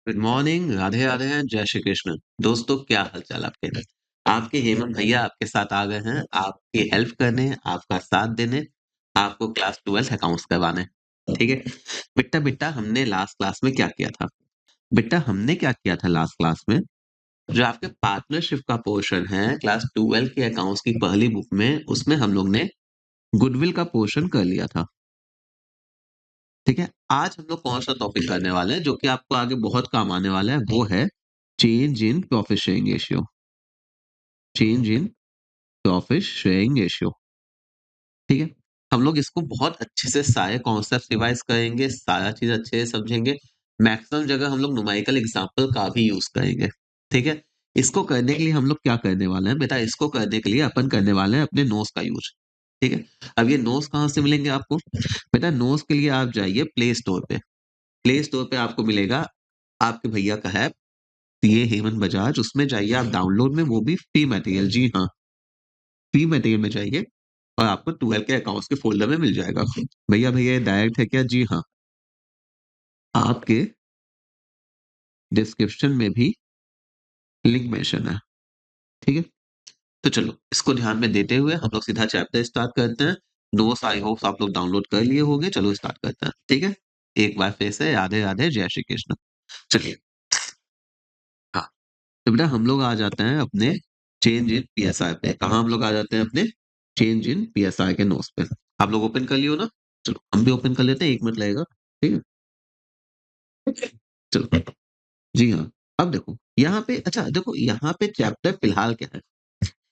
Good morning, Radhe Radhe, जय श्री कृष्ण। दोस्तों, क्या हालचाल आपके? आपके हेमंत भैया आपके साथ आ गए हैं, आपकी हेल्प करने, आपका साथ देने, आपको क्लास 12 अकाउंट्स करवाने। ठीक है बेटा। बेटा, हमने लास्ट क्लास में क्या किया था? बेटा, हमने क्या किया था लास्ट क्लास में? जो आपके पार्टनरशिप का पोर्शन है क्लास 12 के अकाउंट्स की पहली बुक में, उसमें हम लोग ने गुडविल का पोर्शन कर लिया था। ठीक है, आज हम लोग कौन सा टॉपिक करने वाले हैं जो कि आपको आगे बहुत काम आने वाला है? वो है change in profit sharing ratio. Change in profit sharing ratio. ठीक है, हम लोग इसको बहुत अच्छे से सारे कॉन्सेप्ट रिवाइज करेंगे, सारा चीज अच्छे से समझेंगे। मैक्सिमम जगह हम लोग न्यूमेरिकल एग्जांपल का भी यूज करेंगे। ठीक है, इसको करने के लिए हम लोग क्या करने वाले हैं बेटा? इसको करने के लिए अपन करने वाले हैं अपने नोट्स का यूज। ठीक है, अब ये नोट्स कहाँ से मिलेंगे आपको? बेटा, नोट्स के लिए आप जाइए प्ले स्टोर पे। प्ले स्टोर पे आपको मिलेगा आपके भैया का है ये हेमंत बजाज, उसमें जाइए आप डाउनलोड में, वो भी फ्री मटेरियल। जी हाँ, फ्री मटेरियल में जाइए और आपको 12 के अकाउंट्स के फोल्डर में मिल जाएगा। भैया भैया ये डायरेक्ट है क्या? जी हाँ, आपके डिस्क्रिप्शन में भी लिंक मेंशन है। ठीक है, तो चलो इसको ध्यान में देते हुए हम लोग सीधा चैप्टर स्टार्ट करते हैं। नोट्स आई होप आप लोग डाउनलोड कर लिए होंगे। चलो स्टार्ट करते हैं। ठीक है, एक बार फिर से राधे राधे, जय श्री कृष्ण। चलिए, हाँ, तो बेटा हम लोग आ जाते हैं अपने चेंज इन पीएसआई पे। कहाँ हम लोग आ जाते हैं? अपने चेंज इन पीएसआई के नोट्स पे। आप लोग ओपन कर लियो ना? चलो हम भी ओपन कर लेते हैं, 1 मिनट लगेगा। ठीक है, चलो। जी हाँ, अब देखो यहाँ पे, अच्छा देखो यहाँ पे चैप्टर फिलहाल क्या है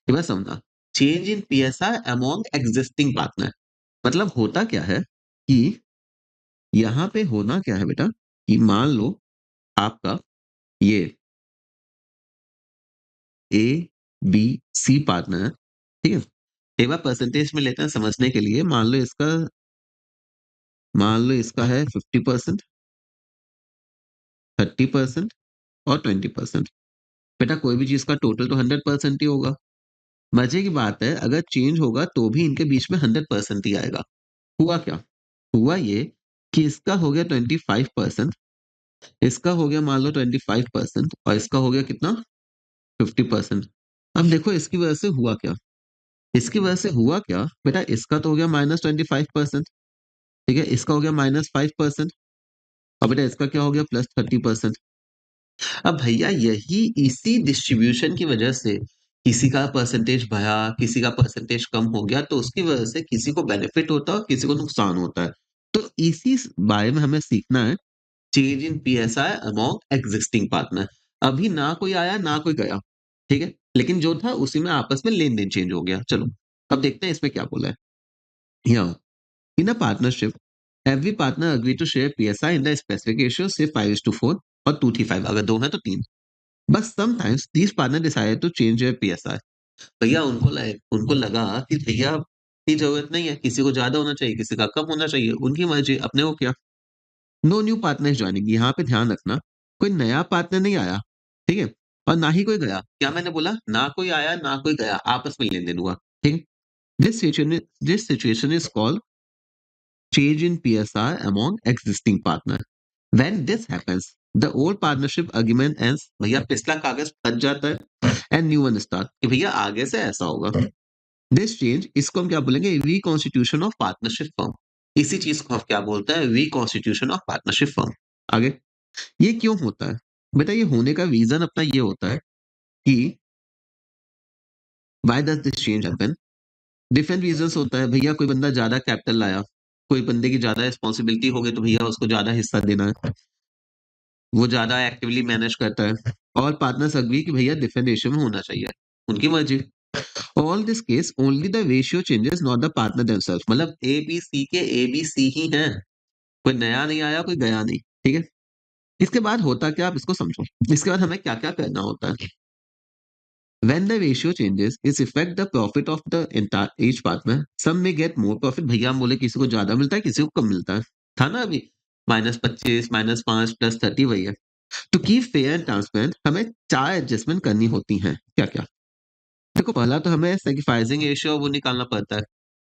ये बात समझना। Change in PSI among existing partner. मतलब होता क्या है कि यहाँ पे होना क्या है बेटा, कि मान लो आपका ये ए बी सी पार्टनर है। ठीक है, एक बार परसेंटेज में लेते हैं समझने के लिए। मान लो इसका है 50%, 30% और 20%। बेटा कोई भी चीज का टोटल तो 100% ही होगा। मजे की बात है, अगर चेंज होगा तो भी इनके बीच में 100% ही आएगा। हुआ क्या? हुआ ये कि इसका हो गया 25%, इसका हो गया मान लो 25%, और इसका हो गया कितना? 50%। अब देखो इसकी वजह से हुआ क्या। इसकी वजह से हुआ क्या बेटा, इसका तो हो गया -25%। ठीक है, इसका हो गया -5%, और बेटा इसका क्या हो गया? +30%। अब भैया यही इसी डिस्ट्रीब्यूशन की वजह से किसी का परसेंटेज बढ़ा, किसी का परसेंटेज कम हो गया, तो उसकी वजह से किसी को बेनिफिट होता है और किसी को नुकसान होता है। तो इसी बारे में हमें सीखना है। Change in PSI among existing partner. अभी ना कोई आया ना कोई गया। ठीक है, लेकिन जो था उसी में आपस में लेन देन चेंज हो गया। चलो अब देखते हैं इसमें क्या बोला है। यहाँ in uh partnership every partner agree to share PSI in the specific ratio से 5:4 और 2:5, अगर दो है तो 3। But sometimes these partner decided to change their PSI. भैया उनको लगा कि भैया की जरूरत नहीं है, किसी को ज्यादा होना चाहिए, किसी का कम होना चाहिए, उनकी मर्जी, अपने को क्या। No new partner joining. यहाँ पे ध्यान रखना, कोई नया पार्टनर नहीं आया। ठीक है, और ना ही कोई गया। क्या मैंने बोला? ना कोई आया ना कोई गया, आपस में लेन देन हुआ। ठीक है, this situation is called change in PSR among existing partner. When this happens, the old partnership agreement ends, भैया पिछला कागज फट जाता है, and new one start, कि भैया आगे से ऐसा होगा। This change, इसको हम क्या बोलेंगे? Reconstitution of partnership firm। इसी चीज को हम क्या बोलते हैं? Reconstitution of partnership firm। आगे, ये क्यों होता है बेटा? ये होने का रीजन अपना ये होता है कि why does this change happen? Different reasons होता है भैया। कोई बंदा ज्यादा कैपिटल लाया, कोई बंदे की ज्यादा रिस्पॉन्सिबिलिटी हो गई, तो भैया उसको ज्यादा हिस्सा देना है, वो ज्यादा एक्टिवली मैनेज करता है। और पार्टनर्स अग्री कि भैया डिफरेंट रेशियो में होना चाहिए, उनकी मर्जी। All this case only the ratio changes, not the partner themselves. मतलब ए बी सी के ए बी सी ही हैं, कोई नया नहीं आया, कोई गया नहीं। ठीक है, इसके बाद होता क्या, आप इसको समझो। इसके बाद हमें क्या क्या करना होता है। When the ratio changes, it affect the profit of the entire each partner. Some may get more profit। भैया हम बोले किसी को ज्यादा मिलता है, किसी को कम मिलता है। था ना अभी? -25, -5, +30, वही है। To keep fair and transparent हमें 4 एडजस्टमेंट करनी होती हैं। क्या क्या? देखो पहला तो हमें सैक्रिफाइसिंग रेशियो वो निकालना पड़ता है।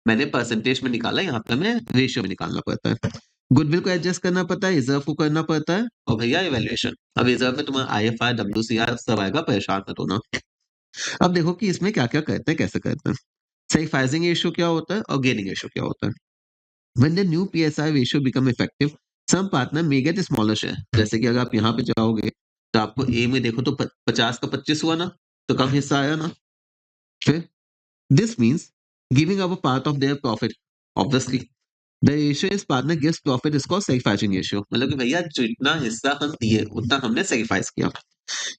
मैंने परसेंटेज में निकाला, यहाँ पे हमें रेशियो में निकालना पड़ता है। गुडविल को एडजस्ट करना पड़ता है, रिजर्व को करना पड़ता है, और भैया इवैल्यूएशन। अब रिजर्व में तुम्हारा आईएफआर, डब्ल्यूसीआर सब आएगा, परेशान मत होना। अब देखो कि इसमें क्या क्या करते हैं, कैसे करते हैं। सैक्रिफाइसिंग रेशियो क्या होता है और गेनिंग रेशियो क्या होता है। When the new PSI ratio become effective, some partner may get a smaller share। जैसे कि अगर आप यहाँ पे जाओगे तो आपको ए में देखो तो 50 का 25 हुआ ना, तो कम हिस्सा आया ना। फिर this means giving up a part of their profit। Obviously the ratio is partner gives profit is called sacrificing ratio। मतलब कि भैया जितना हिस्सा हम दिए उतना हमने सेक्रीफाइस किया।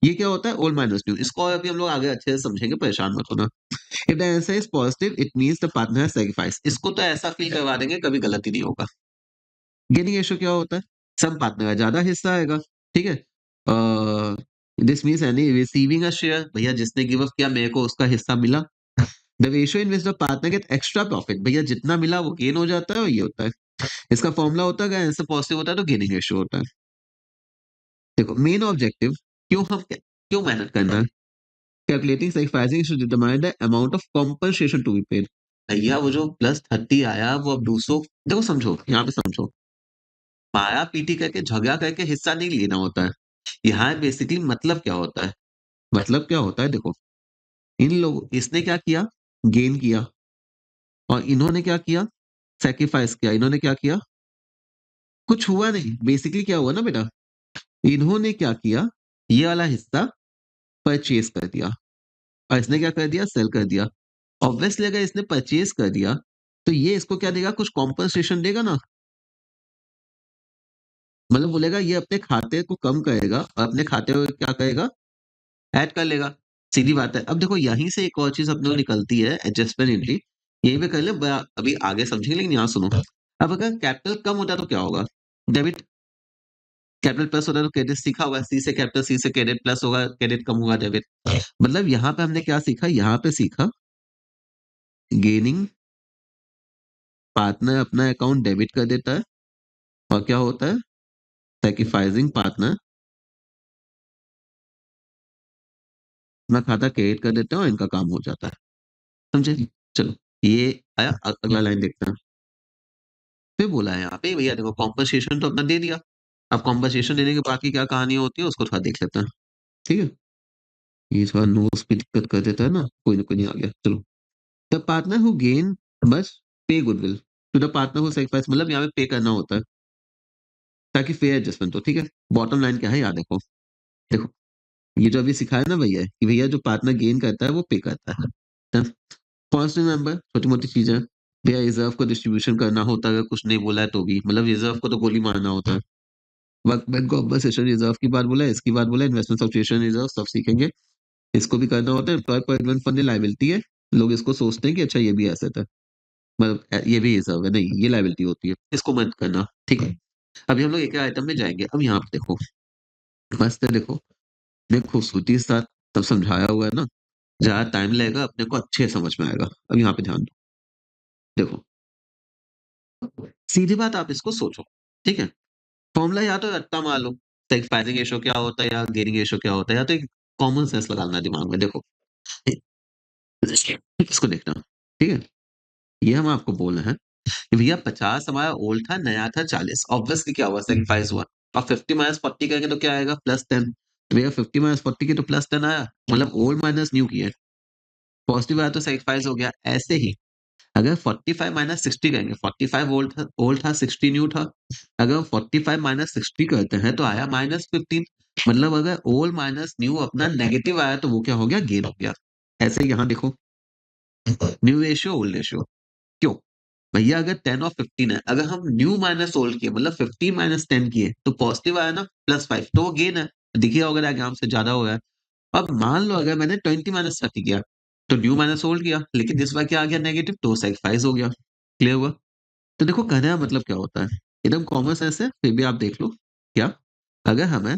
ये क्या होता है, ओल्ड माइनस न्यू। इसको अभी हम लोग आगे अच्छे से समझेंगे, परेशान मत होना। If the answer is positive it means the partner has sacrifice. इसको तो ऐसा फील करवा देंगे कभी गलती नहीं होगा। गेनिंग रेशियो क्या होता है, सम पार्टनर का ज्यादा हिस्सा आएगा, ठीक है। This means any receiving a share, भैया जिसने गिव अप किया मेरे को उसका हिस्सा मिला। The ratio in which the partner get extra profit, भैया जितना मिला वो गेन हो जाता है, और ये होता है इसका फॉर्मूला होता है। अगर आंसर पॉजिटिव होता है तो गेनिंग रेशियो होता है। देखो मेन ऑब्जेक्टिव, क्यों मेहनत करना है। Calculating sacrificing should determine the amount of compensation to be paid। भैया वो जो +30 आया वो अब 200, देखो समझो यहाँ पे समझो, मारा पीटी करके झगड़ा करके हिस्सा नहीं लेना होता है। यहाँ बेसिकली मतलब क्या होता है, मतलब क्या होता है देखो, इन लोग इसने क्या किया, गेन किया, और इन्होंने क्या किया, सैक्रिफाइस किया। इन्होंने क्या किया, कुछ हुआ नहीं। बेसिकली क्या हुआ ना बेटा, इन्होंने क्या किया, ये वाला हिस्सा परचेज कर दिया, और इसने क्या कर दिया, सेल कर दिया। ऑब्वियसली अगर इसने परचेज कर दिया तो ये इसको क्या देगा, कुछ कॉम्पनसेशन देगा ना। मतलब बोलेगा ये अपने खाते को कम करेगा और अपने खाते को क्या करेगा, ऐड कर लेगा। सीधी बात है। अब देखो यहीं से एक और चीज अपने को निकलती है, एडजस्टमेंट एंट्री। यहीं पे कर ले, अभी आगे समझेंगे, लेकिन यहाँ सुनो। अब अगर कैपिटल कम होता तो क्या होगा, डेबिट। कैपिटल प्लस होता तो क्रेडिट सीखा होगा, सी से कैपिटल, सी से क्रेडिट प्लस होगा, क्रेडिट कम होगा, डेबिट। मतलब यहाँ पे हमने क्या सीखा, यहाँ पे सीखा गेनिंग पार्टनर अपना अकाउंट डेबिट कर देता है, और क्या होता है, सैक्रिफाइसिंग पार्टनर अपना खाता क्रेडिट कर देते हैं और इनका काम हो जाता है। समझे। चलो ये आया, अगला लाइन देखते हैं। फिर बोला है यहाँ पे, भैया देखो कॉम्पनसेशन तो अपना दे दिया। अब कॉम्पनसेशन देने के बाकी क्या कहानी होती है उसको थोड़ा देख लेते हैं, ठीक है। ये थोड़ा नोट्स पे दिक्कत कर देता है ना, कोई नहीं आ गया, चलो। द पार्टनर हु गेन बस pay goodwill to the partner who sacrifice, मतलब यहाँ पे पे करना होता है ताकि फेयर एडजस्टमेंट हो, ठीक है। बॉटम लाइन क्या है याद देखो, देखो ये जो अभी सिखाया ना भैया, कि भैया जो पार्टनर गेन करता है वो पे करता है। फर्स्ट रिमेंबर, छोटी मोटी चीजें। भैया रिजर्व को डिस्ट्रीब्यूशन करना होता है, अगर कुछ नहीं बोला है तो भी, मतलब रिजर्व को तो गोली मारना होता है। वर्कमैन को कंपनसेशन रिजर्व की बात बोला है, इसकी बात बोला है, इन्वेस्टमेंट सब्सटीट्यूशन रिजर्व सब सीखेंगे। इसको भी करना होता है। एम्प्लॉय प्रोविडेंट फंड लाइबिलिटी है, लोग इसको सोचते हैं कि अच्छा ये भी एसेट है, मतलब ये भी रिजर्व है, नहीं ये लाइबिलिटी होती है, इसको मत करना, ठीक है। अभी हम लोग एक आइटम में जाएंगे। अब यहाँ पे देखो, मस्त है, देखो ने खूबसूरती के साथ तब समझाया हुआ है ना, ज्यादा टाइम लगेगा, अपने को अच्छे से समझ में आएगा। अब यहाँ पे ध्यान दो, देखो सीधी बात, आप इसको सोचो, ठीक है। फॉर्मूला या तो रट्टा मार लो, सेक्रिफाइसिंग रेशियो क्या होता है या गेनिंग रेशियो क्या होता है, या तो एक कॉमन सेंस लगाना है दिमाग में। देखो इसको देखना, ठीक है। ये हम आपको बोल रहे हैं कि भैया 50 हमारा ओल्ड था, नया था 40। ऑब्वियसली क्या हुआ, सेक्रीफाइस हुआ। अब 50 - 40 करेंगे तो क्या आएगा, +10। तो भैया 50 - 40 की तो +10 आया, मतलब ओल्ड माइनस न्यू की है। पॉजिटिव आया तो सेक्रीफाइस हो गया। ऐसे ही अगर 45 - 60 करेंगे, 45 ओल्ड था 60 न्यू था। अगर 45 - 60 करते हैं तो आया -15। मतलब अगर ओल्ड माइनस न्यू अपना नेगेटिव आया तो वो क्या हो गया, गेन हो गया। ऐसे यहाँ देखो, न्यू रेशियो ओल्ड रेशियो, क्यों भैया, अगर 10 और 15 है, अगर हम न्यू माइनस ओल्ड किए, मतलब 15 - 10 किए तो पॉजिटिव आया ना, +5, तो वो गेन है। दिखिए अगर एग्जाम से ज्यादा हो रहा है। अब मान लो अगर मैंने 20 - 30 किया तो न्यू माइनस ओल्ड किया, लेकिन इस बार क्या आ गया, नेगेटिव, तो सेक्रीफाइस हो गया। क्लियर हुआ। तो देखो कहने का मतलब क्या होता है, एकदम कॉमन सेंस है, फिर भी आप देख लो। क्या, अगर हमें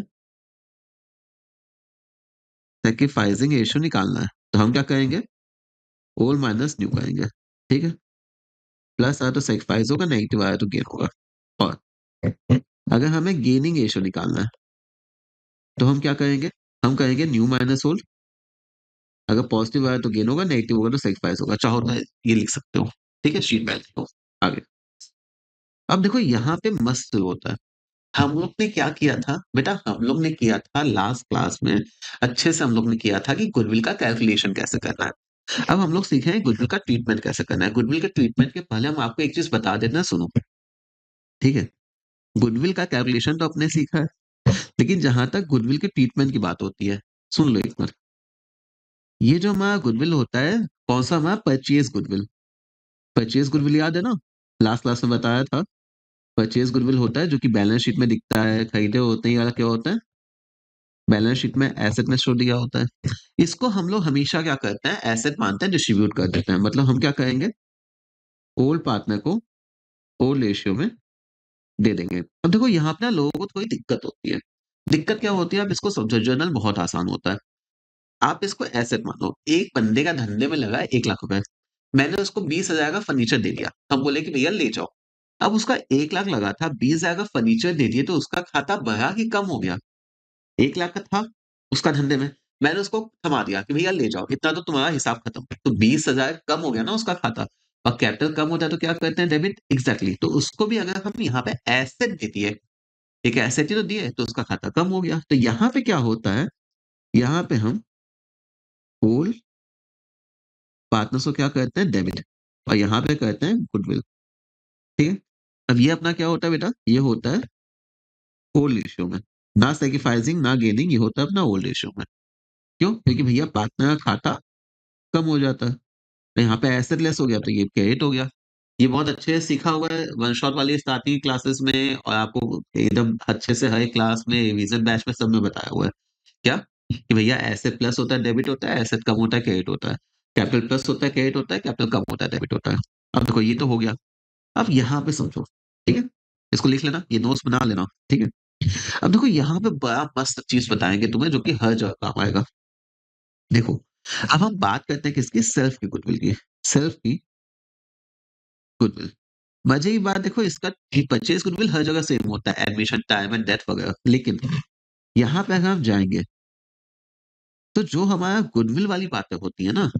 सेक्रीफाइसिंग रेशियो निकालना है तो हम क्या करेंगे, ओल्ड माइनस न्यू करेंगे, ठीक है। प्लस आया तो सेक्रीफाइस होगा, नेगेटिव आया तो गेन होगा। और अगर हमें गेनिंग रेशियो निकालना है तो हम क्या करेंगे, हम कहेंगे न्यू माइनस ओल्ड। अगर पॉजिटिव आया तो गेन होगा, नेगेटिव होगा तो सेक्रीफाइस होगा। चाहो तो ये लिख सकते हो, ठीक है। शीट में लिखो आगे। अब देखो यहाँ पे मस्त होता है। हम लोग ने क्या किया था बेटा, हम लोग ने किया था लास्ट क्लास में, अच्छे से हम लोग ने किया था कि गुडविल का कैलकुलेशन कैसे करना है। अब हम लोग सीखे हैं गुडविल का ट्रीटमेंट कैसे करना है। गुडविल के ट्रीटमेंट के पहले हम आपको एक चीज बता देते हैं, सुनो। ठीक है, गुडविल का कैलकुलेशन तो आपने सीखा है, लेकिन जहां तक गुडविल के ट्रीटमेंट की बात होती है, सुन लो एक बार। ये जो हमारा गुडविल होता है, कौन सा हमारा परचेज गुडविल। परचेज गुडविल याद है ना, लास्ट क्लास में बताया था। परचेज गुडविल होता है जो कि बैलेंस शीट में दिखता है, खरीदे होते हैं, या क्या होता है, बैलेंस शीट में एसेट में शो दिया होता है। इसको हम लोग हमेशा क्या करते हैं, एसेट मानते हैं, डिस्ट्रीब्यूट कर देते हैं। मतलब हम क्या करेंगे, ओल्ड पार्टनर को ओल्ड रेशियो में दे देंगे। अब देखो यहाँ पे ना लोगों को थोड़ी दिक्कत होती है। दिक्कत क्या होती है, आप इसको समझो, जर्नल बहुत आसान होता है। आप इसको एसेट मानो, एक बंदे का धंधे में लगा है 1 लाख रुपए, मैंने उसको 20,000 का फर्नीचर दे दिया, हम बोले कि भैया ले जाओ। अब उसका 1 लाख लगा था, 20,000 का फर्नीचर दे दिए, तो उसका खाता बढ़ा कि कम हो गया। 1 लाख का था उसका धंधे में, मैंने उसको थमा दिया कि भैया ले जाओ, इतना तो तुम्हारा हिसाब खत्म। तो 20,000 कम हो गया ना उसका खाता। और कैपिटल कम होता है तो क्या करते हैं, डेबिट। एग्जैक्टली, तो उसको भी अगर हम यहाँ पे एसेट दे दिए, एक एसेट ही तो दिए, तो उसका खाता कम हो गया। तो यहाँ पे क्या होता है, यहाँ पे हम होल पार्टनर्स को क्या करते हैं, डेबिट, और यहाँ पे करते हैं गुडविल। ठीक है, अब ये अपना क्या होता है बेटा, ये होता है ओल्ड रेशियो में, ना सेक्रीफाइसिंग ना गेनिंग, ये होता है अपना ओल्ड रेशियो में। क्यों, क्योंकि भैया पार्टनर का खाता कम हो जाता है, तो यहाँ पे एसेट लेस हो गया, तो ये क्रेडिट हो गया। ये बहुत अच्छे से सीखा हुआ है वन शॉट वाली स्टार्टिंग क्लासेस में, और आपको एकदम अच्छे से हर क्लास में, रिवीजन बैच में सब में बताया हुआ है। क्या, कि भैया एसेट प्लस होता है डेबिट होता है, एसेट कम होता है क्रेडिट होता है, कैपिटल प्लस होता है क्रेडिट होता है, कैपिटल कम होता है डेबिट होता है। अब देखो ये तो हो गया। अब यहाँ पे समझो, ठीक है, इसको लिख लेना, ये नोट्स बना लेना। ठीक है, अब देखो यहाँ पे बड़ा मस्त चीज बताएंगे तुम्हें, जो कि हर जगह काम आएगा। देखो, अब हम बात करते हैं किसकी, सेल्फ की गुडविल की। सेल्फ की गुडविल, मजे की बात देखो, इसका परचेज गुडविल हर जगह सेम होता है, एडमिशन टाइम एंड डेथ वगैरह। लेकिन यहाँ पे अगर हम जाएंगे, तो जो हमारा गुडविल वाली बातें होती है ना,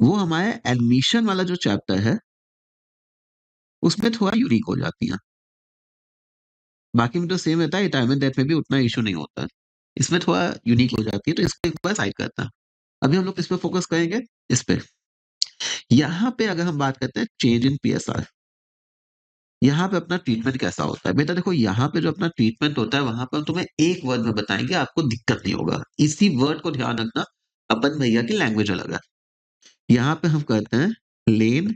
वो हमारे एडमिशन वाला जो चैप्टर है, उसमें थोड़ा यूनिक हो जाती है। बाकी में तो सेम रहता है, टाइम एंड डेथ में भी उतना इशू नहीं होता है, इसमें थोड़ा यूनिक हो जाती है, तो इसको एक बार साइड करता है। अभी हम लोग किस पे फोकस करेंगे, इस पे। यहाँ पे अगर हम बात करते हैं चेंज इन पीएसआर, यहाँ पे अपना ट्रीटमेंट कैसा होता है बेटा। देखो यहाँ पे जो अपना ट्रीटमेंट होता है, वहां पर हम तुम्हें एक वर्ड में बताएंगे, आपको दिक्कत नहीं होगा। इसी वर्ड को ध्यान रखना, अपन भैया की लैंग्वेज अलग है। यहाँ पे हम करते हैं लेन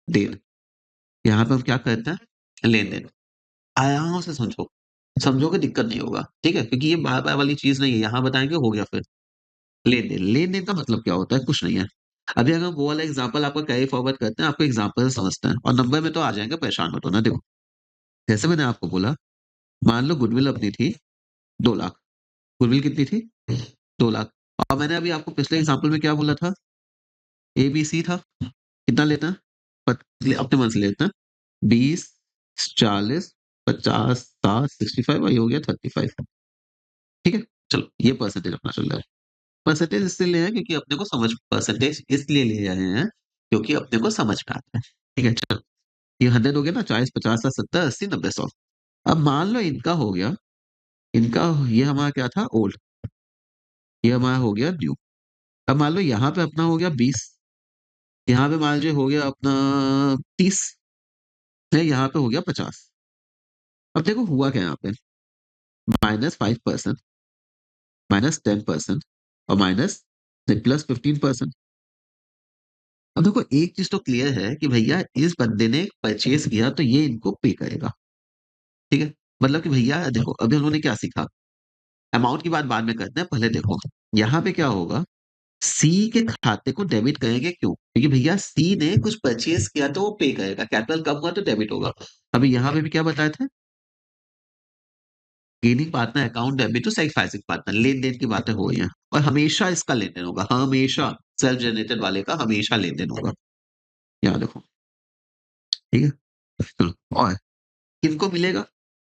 देन, यहाँ पे हम क्या करते हैं, लेन देन। आराम से समझो, समझोगे दिक्कत नहीं होगा, ठीक है, क्योंकि ये बार बार वाली चीज नहीं है, यहाँ बताएंगे हो गया फिर। लेन देन, लेन देन का मतलब क्या होता है, कुछ नहीं है। अभी अगर हम वो वाला एग्जाम्पल आपको कैरी फॉरवर्ड करते हैं, आपको एग्जाम्पल से समझते हैं, और नंबर में तो आ जाएंगे, परेशान मत होना। देखो, जैसे मैंने आपको बोला, मान लो गुडविल अपनी थी 2 लाख। गुडविल कितनी थी, 2 लाख। और मैंने अभी आपको पिछले एग्जाम्पल में क्या बोला था, ए बी सी था, कितना लेते हैं, अपने मन से लेते हैं, 20, 40, 50, 60, 65, और ये हो गया 35। ठीक है, चलो ये परसेंटेज अपना चल रहा है। परसेंटेज इसलिए ले हैं क्योंकि अपने को समझ, परसेंटेज इसलिए ले रहे हैं क्योंकि अपने को समझ में आता है। ठीक है, चलो, ये 100 हो गया ना, 40, 50, 60, 70, 80, 90, 100। अब मान लो इनका हो गया, इनका, ये हमारा क्या था, ओल्ड, ये हमारा हो गया न्यू। अब मान लो यहाँ पे अपना हो गया 20, यहाँ पे मान लीजिए हो गया अपना 30, यहाँ पे हो गया 50। अब देखो हुआ क्या यहाँ पे, -5%, -10%, और माइनस +15%। अब देखो एक चीज तो क्लियर है कि भैया इस बंदे ने परचेज किया, तो ये इनको पे करेगा। ठीक है, मतलब कि भैया देखो, अभी हम लोगों ने क्या सीखा, अमाउंट की बात बाद में करते हैं, पहले देखो यहाँ पे क्या होगा, सी के खाते को डेबिट करेंगे। क्यों, क्योंकि भैया सी ने कुछ परचेज किया तो वो पे करेगा, कैपिटल कम हुआ तो डेबिट होगा। अभी यहाँ पे भी क्या बताया था, gaining partner account debit to sacrificing partner, लेन देन की बातें हो रही हैं, और हमेशा इसका लेन देन होगा, हमेशा सेल्फ जनरेटेड वाले का हमेशा लेन देन होगा। यहाँ देखो, ठीक है, चलो, और किनको मिलेगा,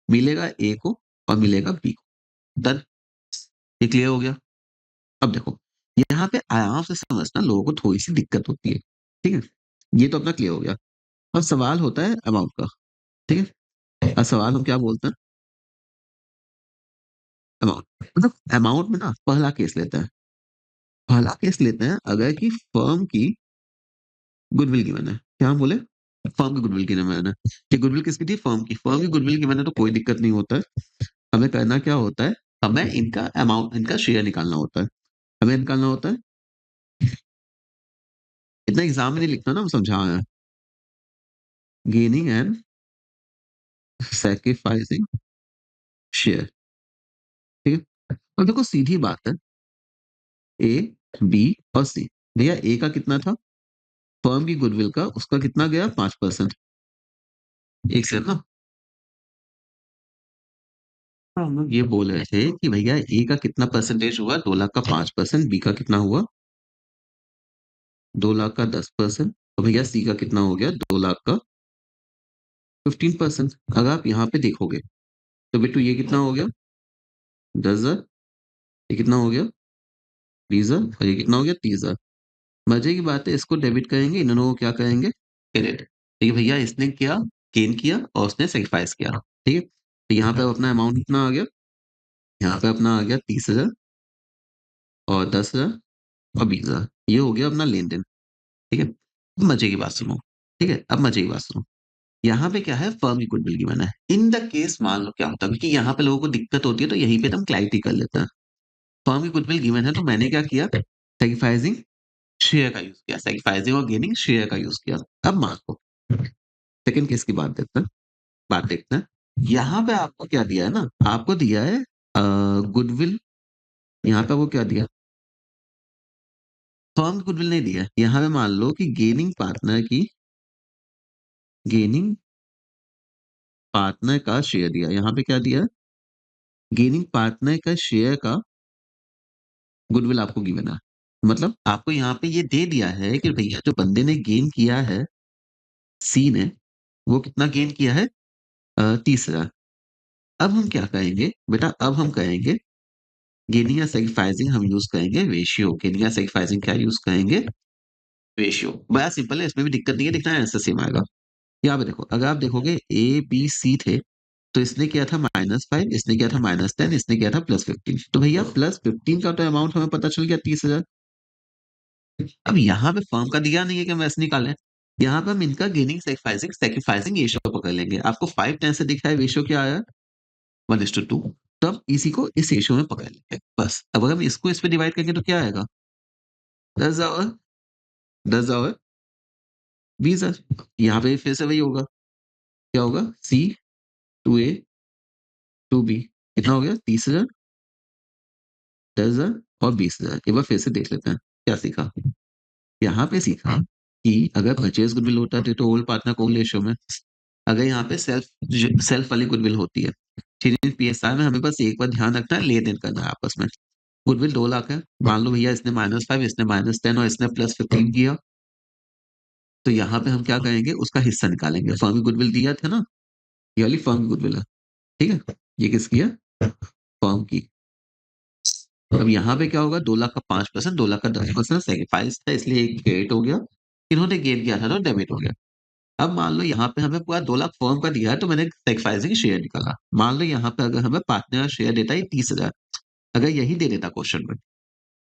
मिलेगा ए को और मिलेगा बी को, डन। ये क्लियर हो गया। अब देखो, यहाँ पे आराम से समझना, लोगों को थोड़ी सी दिक्कत होती है। ठीक है, ये तो अपना क्लियर हो गया। अब सवाल होता है अमाउंट का। ठीक है, अब सवाल हम क्या बोलते हैं? अमाउंट। मतलब अमाउंट में ना पहला केस लेते हैं। पहला केस लेते हैं अगर कि फर्म की गुडविल गिवन है। क्या हम बोले? फर्म की गुडविल गिवन है। कि गुडविल किसकी थी? फर्म की। फर्म की गुडविल गिवन है तो कोई दिक्कत नहीं होता है। हमें करना क्या होता है? हमें इनका अमाउंट, इनका शेयर निकालना होता है। हमें निकालना होता है। इतना एग्जाम में नहीं लिखना ना, हम समझा रहे हैं। Gaining and sacrificing share. ठीक है। और देखो सीधी बात है, ए, बी और सी। भैया ए का कितना था? फर्म की गुडविल का उसका कितना गया? 5%। एक से ना, हम लोग ये बोल रहे थे कि भैया ए का कितना परसेंटेज हुआ? 2 लाख का 5%। बी का कितना हुआ? 2 लाख का 10%। और भैया सी का कितना हो गया? 2 लाख का 15%। अगर आप यहाँ पे देखोगे तो बेटू ये कितना हो गया? 10,000। ये कितना हो गया? 20,000। और ये कितना हो गया? 30,000। मजे की बात है, इसको डेबिट करेंगे, इन दोनों को क्या करेंगे? क्रेडिट। ठीक है भैया, इसने क्या गेन किया और उसने सेक्रीफाइस किया। ठीक है, तो यहाँ पे अब अपना अमाउंट कितना आ गया? यहाँ पे अपना आ गया 30,000 और 10,000 और 20,000। ये हो गया अपना लेन देन। ठीक है, अब मजे की बात सुनो। ठीक है, अब मजे की बात सुनो। यहाँ पे क्या है? फर्म की गुडविल गिवन है। इन द केस मान लो क्या होता है, क्योंकि यहाँ पे लोगों को दिक्कत होती है तो यहीं पे हम क्लैरिटी कर लेते हैं। फर्म की गुडविल गिवन है तो मैंने क्या किया? सेक्रीफाइसिंग शेयर का यूज किया। सेक्रीफाइसिंग और गेनिंग शेयर का यूज किया। अब मान लो सेकंड केस की बात देखते हैं। यहाँ पे आपको क्या दिया है ना? आपको दिया है गुडविल। यहाँ पे वो क्या दिया? फर्म गुडविल नहीं दिया है। यहाँ पे मान लो कि गेनिंग पार्टनर का शेयर दिया। यहाँ पे क्या दिया है? गेनिंग पार्टनर का शेयर का गुडविल आपको गिवन है। मतलब आपको यहाँ पे ये दे दिया है कि भैया जो बंदे ने गेन किया है, सी ने, वो कितना गेन किया है? 30,000। अब हम क्या कहेंगे बेटा? अब हम कहेंगे गेनिंग या सेक्रीफाइसिंग हम यूज करेंगे रेशियो। गेनिंग या सेक्रीफाइसिंग क्या यूज करेंगे? रेशियो। बड़ा सिंपल है, इसमें भी दिक्कत नहीं है, दिखना है आंसर सेम आएगा। यहाँ पे देखो, अगर आप देखोगे ए बी सी थे तो इसने किया था -5, इसने किया था -10, इसने किया था +15। तो भैया +15 का तो अमाउंट हमें पता चल गया 30,000। अब यहाँ पे फर्म का दिया नहीं है कि हम ऐसे निकालें। यहाँ पे हम इनका गेनिंग सेक्रीफाइसिंग सेक्रीफाइसिंग रेशियो पकड़ लेंगे। आपको 5-10 से दिखा है, रेशियो क्या आया? 1:2। तो अब इसी को इस रेशियो में पकड़ लेंगे बस। अब अगर हम इसको इस पे डिवाइड करेंगे तो क्या आएगा? 10,000। 10,000 20,000। यहाँ पे फिर से वही होगा। क्या होगा? C, 2A, 2B। कितना हो गया? 30,000, 10,000 और 20,000। एक बार फिर से देख लेते हैं क्या सीखा। यहाँ पे सीखा कि अगर परचेज गुडविल होता है तो ओल्ड पार्टनर को रेशियो में। अगर यहाँ पे सेल्फ सेल्फ वाली गुडविल होती है, ठीक, पीएसआर में हमें बस एक बार ध्यान रखना है, लेन देन करना है आपस में। गुडविल 2 लाख है, मान लो भैया इसने -5, इसने -10 और इसने +15 किया। तो यहाँ पे हम क्या करेंगे? उसका हिस्सा निकालेंगे। फर्म की गुडविल दिया था ना, ये वाली फर्म की गुडविल है। ठीक है, ये किसकी है? फर्म की। अब यहाँ पे क्या होगा? 2 लाख का 5%, 2 लाख का 10% सेक्रीफाइस था, इसलिए एक क्रेडिट हो गया। इन्होंने गेन किया था तो डेबिट हो गया। अब मान लो यहाँ पे हमें पूरा 2 लाख फर्म का दिया है तो मैंने सेक्रीफाइसिंग शेयर निकाला। मान लो यहाँ पे अगर हमें पार्टनर का शेयर देता है 30,000, अगर यही दे देता क्वेश्चन में,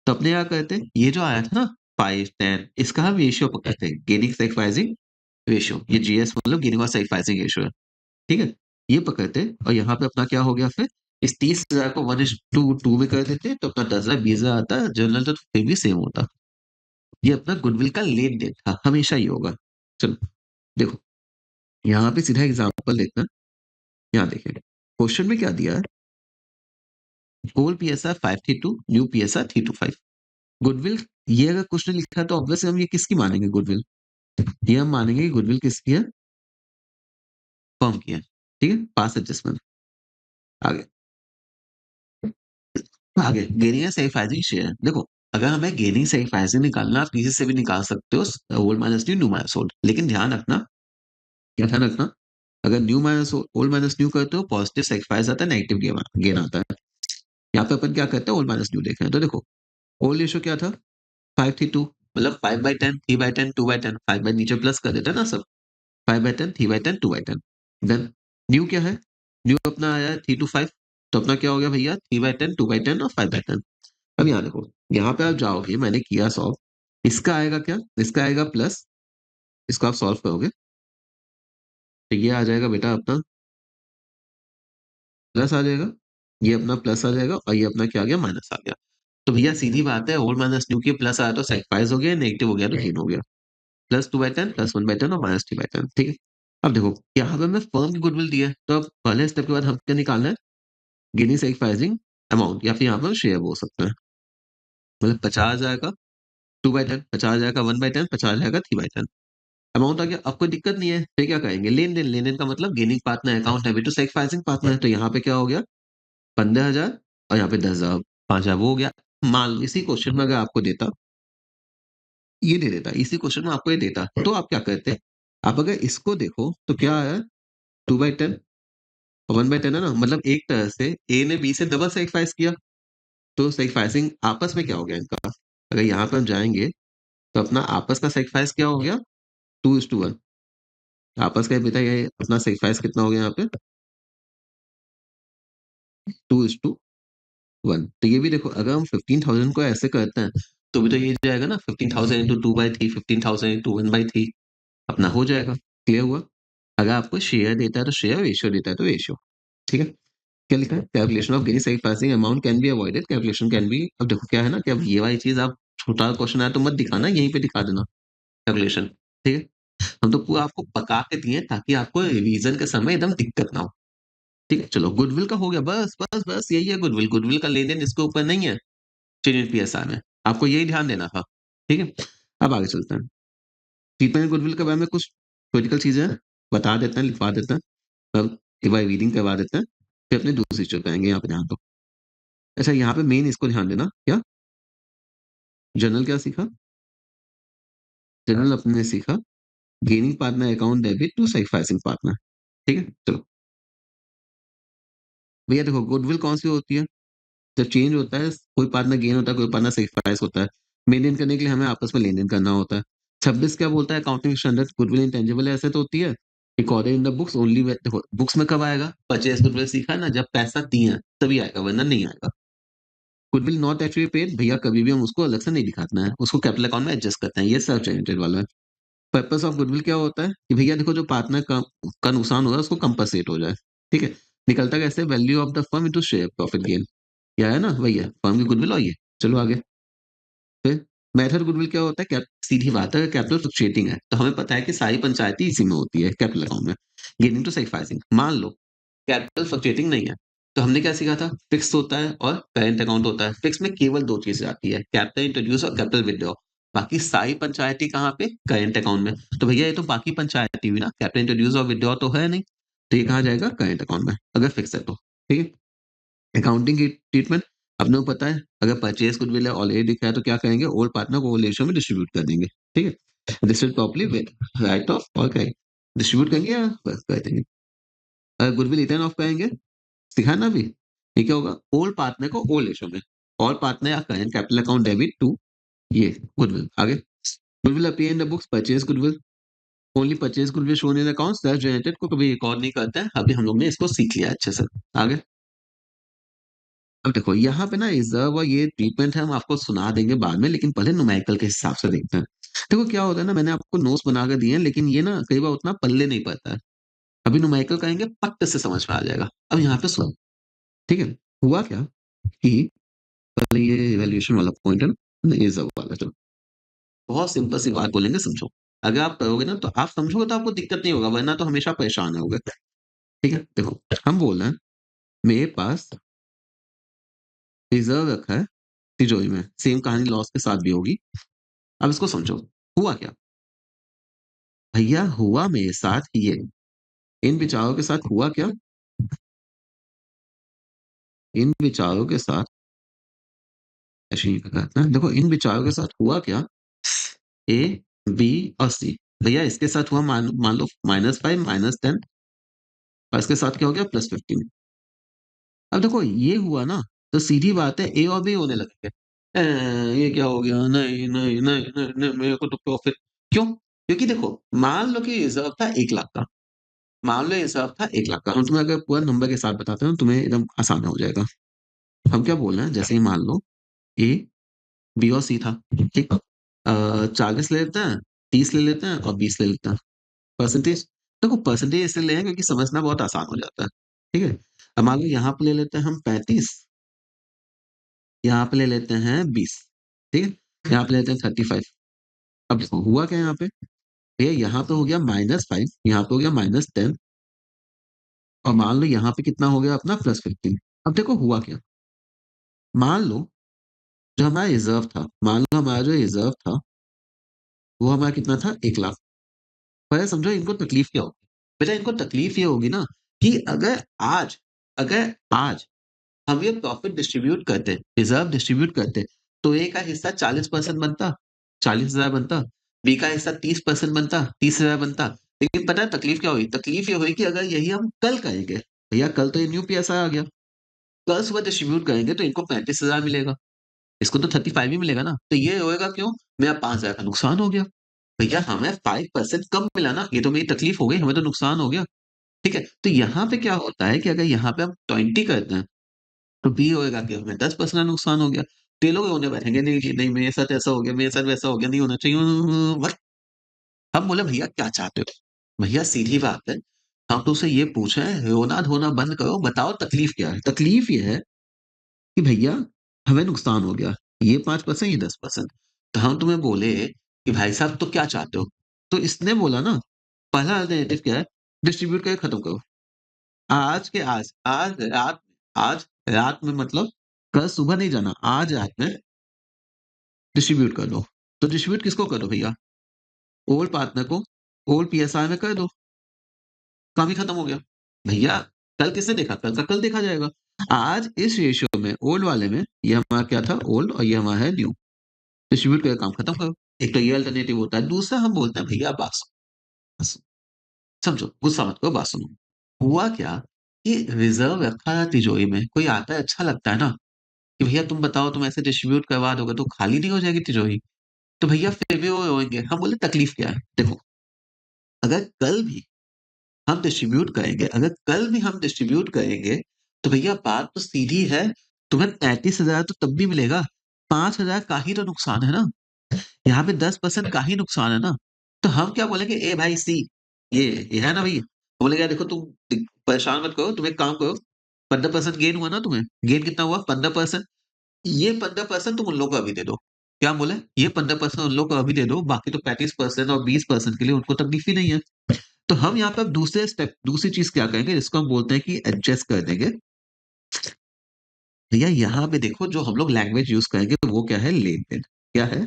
तो अपने क्या करते हैं? ये जो आया था ना 5-10, इसका हम रेशियो पकड़ते हैं, गेनिंग सेक्रीफाइसिंग रेशियो। ये जीएस मतलब गेनिंग और सेक्रीफाइसिंग रेशियो है। ठीक है, ये पकड़ते और यहाँ पे अपना क्या हो गया फिर? इस 30,000 को 1:2 में कर देते तो अपना 10,000 20,000 आता। जनरल तो फिर भी सेम होता। ये अपना गुडविल का लेन देन था, हमेशा ही होगा। चलो देखो, यहाँ पे सीधा एग्जाम्पल देखना। यहाँ देखिए क्वेश्चन में क्या दिया है? Old PSR 532, new PSR 325। Goodwill, ये अगर क्वेश्चन लिखा है तो ऑब्वियसली हम ये किसकी मानेंगे गुडविल? ये हम मानेंगे कि गुडविल किसकी है? फर्म की है। ठीक है, पास एडजस्टमेंट। आगे आगे गेनिंग या सेक्रीफाइसिंग शेयर। देखो, अगर हमें गेनिंग सेक्रीफाइसिंग निकालना, आप किसी से भी निकाल सकते हो, old minus new, new minus old. लेकिन ध्यान रखना, क्या ध्यान रखना? अगर new minus old minus new करते हो, पॉजिटिव सेक्रीफाइस आता है, नेगेटिव गेन आता है। यहाँ पे अपन क्या करते हैं? ओल्ड माइनस न्यू देख रहे हैं तो देखो, ओल्ड रेशियो क्या था? 5:2। मतलब 5/10, 3/10, 2/10। 5 बाई नीचे प्लस कर देते हैं ना सब। 5/10, 3/10, 2/10। देन न्यू क्या है? न्यू अपना आया है 3 to 5। तो अपना क्या हो गया भैया? 3/10, 2/10 और 5/10। अब यहाँ देखो, यहाँ पे आप जाओगे, मैंने किया सॉल्व। इसका आएगा क्या? इसका आएगा प्लस। इसको आप सॉल्व करोगे तो ये आ जाएगा बेटा अपना प्लस आ जाएगा। ये अपना प्लस आ जाएगा और ये अपना क्या आ गया? माइनस आ गया। तो भैया सीधी बात है, ओल्ड माइनस न्यू के प्लस आया तो सेक्रीफाइस हो गया, नेगेटिव हो गया तो गेन हो गया। +2/10, +1/10 और -3/10। ठीक है। अब देखो, यहाँ पे मैं फर्म की गुडविल दी है, तो अब पहले स्टेप के बाद हम क्या निकालना है? गेनिंग सेक्रीफाइसिंग अमाउंट, या फिर यहाँ पर शेयर बोल सकते हैं। मतलब 50 जाएगा 2/10, 50 जाएगा 1/10, 50 जाएगा 3/10। अमाउंट आ गया। अब कोई दिक्कत नहीं है, फिर क्या करेंगे? लेन देन। लेन देन का मतलब gaining partner account debit to sacrificing partner. तो यहाँ पे क्या हो गया? 15,000 और यहाँ पे 10,000, 5,000 वो हो गया। मान लो इसी क्वेश्चन में अगर आपको देता, ये दे देता, इसी क्वेश्चन में आपको ये देता, तो आप क्या करते? आप अगर इसको देखो तो क्या आया? 2/10 और 1/10 है ना, मतलब एक तरह से ए ने बी से डबल सेक्रीफाइस किया। तो सेक्रीफाइसिंग आपस में क्या हो गया इनका? अगर यहाँ पर हम जाएंगे तो अपना आपस का सेक्रीफाइस क्या हो गया? 2:1। आपस का बेटा ये अपना सेक्रीफाइस कितना हो गया यहाँ पे? 2:1। तो ये भी देखो, अगर हम 15,000 को ऐसे करते हैं तो भी तो ये जाएगा ना, 15,000 इंटू 2/3, 15,000 इंटू 1/3, अपना हो जाएगा। क्लियर हुआ? अगर आपको शेयर देता है तो शेयर, रेशियो देता है तो रेशियो। ठीक है। क्या लिखा है? Calculation of gaining sacrificing amount can be avoided, calculation can be. अब देखो क्या है ना, कि अब ये वाली चीज आप, छोटा क्वेश्चन आया तो मत दिखाना, यहीं पे दिखा देना कैलकुलेशन। ठीक है। हम तो पूरा आपको पका के दिए ताकि आपको रिवीजन के समय एकदम दिक्कत ना हो। ठीक है, चलो गुडविल का हो गया। बस बस बस यही है गुडविल। गुडविल का लेन देन इसके ऊपर नहीं है चेंज पीएसआर में। आपको यही ध्यान देना था। ठीक है। अब आगे चलते हैं। ट्रीटमेंट गुडविल के बारे में कुछ क्रिटिकल चीजें हैं, बता देते हैं, लिखवा देते हैं। अब एक बार रीडिंग करवा देते हैं, फिर अपने दूसरी चीज पे आएंगे। यहाँ पे ध्यान दो। अच्छा, यहाँ पे मेन इसको ध्यान देना। क्या जनरल क्या सीखा? जनरल अपने सीखा gaining partner account debit to sacrificing partner. ठीक है, चलो भैया देखो, गुडविल कौन सी होती है? जब चेंज होता है, कोई पार्टनर गेन होता है, कोई पार्टनर सेक्रीफाइस होता है। मेंटेन करने के लिए हमें आपस में लेन देन करना होता है। 26 क्या बोलता है accounting standard? Goodwill intangible asset होती है, recorded in the books only. देखो बुक्स में कब आएगा? परचेज गुडविल सीखा है ना, जब पैसा दिए तभी आएगा, वरना नहीं आएगा। गुडविल नॉट एक्चुअली पेड, भैया कभी भी हम उसको अलग से नहीं दिखाते हैं, उसको कैपिटल अकाउंट में एडजस्ट करते हैं। ये सेल्फ जनरेटेड वाला है। पर्पस ऑफ गुडविल क्या होता है? कि भैया देखो, जो पार्टनर का नुकसान हो रहा है उसको कंपनसेट हो जाए। ठीक है। निकलता कैसे? Value of the firm into share profit gain. क्या है ना, वही है फर्म की गुडविल। और ये चलो आगे। फिर मेथड गुडविल क्या होता है? सीधी बात है, कैपिटल फ्लक्चुएटिंग है तो हमें पता है कि सारी पंचायती इसी में होती है, कैपिटल अकाउंट में। गेनिंग टू सेक्रीफाइसिंग, मान लो कैपिटल फ्लक्चुएटिंग नहीं है, तो हमने क्या सीखा था? फिक्स होता है और करेंट अकाउंट होता है। फिक्स में केवल दो चीजें आती है, कैपिटल इंट्रोड्यूस और कैपिटल विड्रॉ। बाकी सारी पंचायती कहाँ पे? करेंट अकाउंट में। तो भैया ये तो बाकी पंचायती हुई ना, कैपिटल इंट्रोड्यूस और विड्रॉ तो है नहीं, तो ये कहाँ जाएगा? करेंट अकाउंट में, अगर फिक्स है तो। ठीक है। अकाउंटिंग की ट्रीटमेंट अपने को पता है। अगर परचेज गुडविल है ऑलरेडी दिखा है तो क्या करेंगे? ओल्ड पार्टनर को ओल्ड रेशियो में डिस्ट्रीब्यूट कर देंगे। ठीक है। This will properly right of और करेंगे, डिस्ट्रीब्यूट करेंगे या बस कर देंगे। अगर गुडविल रिटर्न ऑफ करेंगे, सिखाना भी, ये क्या होगा? ओल्ड पार्टनर को ओल्ड रेशियो में, और पार्टनर या current capital account debit to ये गुडविल। आगे goodwill appear in the books purchase goodwill, only purchase goodwill shown in account self generated को कभी रिकॉर्ड नहीं करते हैं। अभी हम लोग ने इसको सीख लिया अच्छे से। आगे अब देखो, यहाँ पे ना रिजर्व और ये ट्रीटमेंट है, हम आपको सुना देंगे बाद में, लेकिन पहले न्यूमेरिकल के हिसाब से देखते हैं। देखो क्या होता है ना, मैंने आपको नोट्स बना के दिए हैं, लेकिन ये ना कई बार उतना पल्ले नहीं पड़ता है। अभी न्यूमेरिकल कहेंगे पट्ट से समझ में आ जाएगा। अब यहाँ पे सुनो। ठीक है। हुआ क्या कि पहले ये इवैल्यूएशन वाला पॉइंट है ना, रिजर्व वाला, चलो बहुत सिंपल सी बात बोलेंगे, समझो। अगर आप करोगे ना तो आप समझोगे तो आपको दिक्कत नहीं होगा, वरना तो हमेशा परेशान होगे। ठीक है। देखो, हम बोल रहे हैं मेरे पास रिजर्व रखा है तिजोरी में, सेम कहानी लॉस के साथ भी होगी। अब इसको समझो। हुआ क्या? भैया हुआ मेरे साथ ये, इन विचारों के साथ हुआ क्या? इन विचारों के साथ ऐसे ही कहता है। देखो इन विचारों के साथ हुआ क्या? ए, बी और सी। भैया इसके साथ हुआ, मान मान लो -5, -10, और इसके साथ क्या हो गया? +15। अब देखो ये हुआ ना, तो सीधी बात है ए और बी होने लगेंगे। ये क्या हो गया? नहीं नहीं नहीं नहीं, नहीं मेरे को तो प्रॉफिट। क्यों? क्योंकि देखो, मान लो कि रिजर्व था 1 लाख का, मान लो ये हिसाब था 1 लाख का। हम तुम्हें अगर पूरा नंबर के साथ बताते हैं तो तुम्हें एकदम आसान हो जाएगा। हम क्या बोल रहे हैं, जैसे ही मान लो ए, बी और सी था, ठीक। 40 ले लेते हैं, 30 ले लेते हैं और 20 ले लेते हैं। परसेंटेज, देखो परसेंटेज इसलिए ले हैं क्योंकि समझना बहुत आसान हो जाता है, ठीक है। अब मान लो यहाँ पे ले लेते हैं हम 35, यहाँ पे ले लेते हैं 20, ठीक है, यहाँ पे लेते हैं 35। अब देखो हुआ क्या यहाँ पे, भैया यहाँ पे हो गया -5, यहाँ पे हो गया -10, और मान लो यहाँ पे कितना हो गया अपना +15। अब देखो हुआ क्या, मान लो जो हमारा रिजर्व था, मान लो हमारा जो रिजर्व था वो हमारा कितना था, 1 लाख। पर समझो इनको तकलीफ क्या होगी, बेटा इनको तकलीफ ये होगी ना कि अगर आज हम ये प्रॉफिट डिस्ट्रीब्यूट करते, रिजर्व डिस्ट्रीब्यूट करते, तो ए का हिस्सा 40% बनता, 40,000 बनता, बी का हिस्सा 30% बनता, 30,000 बनता। लेकिन पता है तकलीफ क्या हुई, तकलीफ ये हुई कि अगर यही हम कल करेंगे, भैया कल तो ये न्यू पीएसआई आ गया, कल सुबह डिस्ट्रीब्यूट करेंगे तो इनको 35,000 मिलेगा, इसको तो 35 ही मिलेगा ना, तो ये होएगा क्यों, मेरा 5,000 का नुकसान हो गया। भैया हमें 5% कम मिला ना, ये तो मेरी तकलीफ हो गई, हमें तो नुकसान हो गया, ठीक है। तो यहाँ पे क्या होता है कि अगर यहाँ पे हम 20 करते हैं तो बी होएगा कि हमें 10% का नुकसान हो गया। तो ये लोग होने बैठेंगे, नहीं जी नहीं, मेरे साथ ऐसा हो गया, मेरे साथ वैसा हो गया, नहीं होना चाहिए। बट हम बोले भैया क्या चाहते हो, भैया सीधी बात है, हम तो उसे ये पूछे रोना धोना बंद करो, बताओ तकलीफ क्या है। तकलीफ ये है कि भैया हमें नुकसान हो गया, ये 5%, ये 10%। तो हम तुम्हें बोले कि भाई साहब तो क्या चाहते हो, तो इसने बोला ना, पहला अल्टरनेटिव क्या है, डिस्ट्रीब्यूट करके खत्म करो। आज रात में मतलब कल सुबह नहीं जाना, आज रात में डिस्ट्रीब्यूट कर दो। तो डिस्ट्रीब्यूट किसको कर दो भैया, ओल्ड पार्टनर को, ओल्ड पीएसआई में कर दो, काम ही खत्म हो गया। भैया कल किसने देखा, कल का कल देखा जाएगा। आज इस रेशियो में ओल्ड वाले में ये हमारा क्या था, ओल्ड, और ये हमारा है न्यू, डिस्ट्रीब्यूट करके काम खत्म करो। एक तो ये अल्टरनेटिव होता है। दूसरा हम बोलते हैं भैया बात सुनो, समझो, गुस्सा मत करो, बात सुनो। हुआ क्या कि रिजर्व रखा है तिजोरी में, कोई आता है अच्छा लगता है ना कि भैया तुम बताओ, तुम ऐसे डिस्ट्रीब्यूट करवा दोगे तो खाली नहीं हो जाएगी तिजोरी। तो भैया फिर भी वो होंगे। हम बोले तकलीफ क्या है, देखो अगर कल भी हम डिस्ट्रीब्यूट करेंगे, अगर कल भी हम डिस्ट्रीब्यूट करेंगे, तो भैया बात तो सीधी है, तुम्हें 35,000 तो तब भी मिलेगा, 5,000 का ही तो नुकसान है ना, यहाँ पे 10% का ही नुकसान है ना। तो हम क्या बोलेंगे, ए भाई सी, ये है ना भैया, बोलेगा देखो तुम परेशान मत करो, तुम एक काम करो, 15% गेन हुआ ना, तुम्हें गेन कितना हुआ 15%, ये 15% तुम उन लोगों को अभी दे दो। क्या बोले, ये 15% उन लोगों को अभी दे दो, बाकी तो 35% और 20% के लिए उनको तकलीफ ही नहीं है। तो हम यहाँ पे अब दूसरे स्टेप, दूसरी चीज क्या करेंगे, जिसको हम बोलते हैं कि एडजस्ट कर देंगे। भैया यहाँ पे देखो जो हम लोग लैंग्वेज यूज करेंगे वो क्या है, लेन देन, क्या है,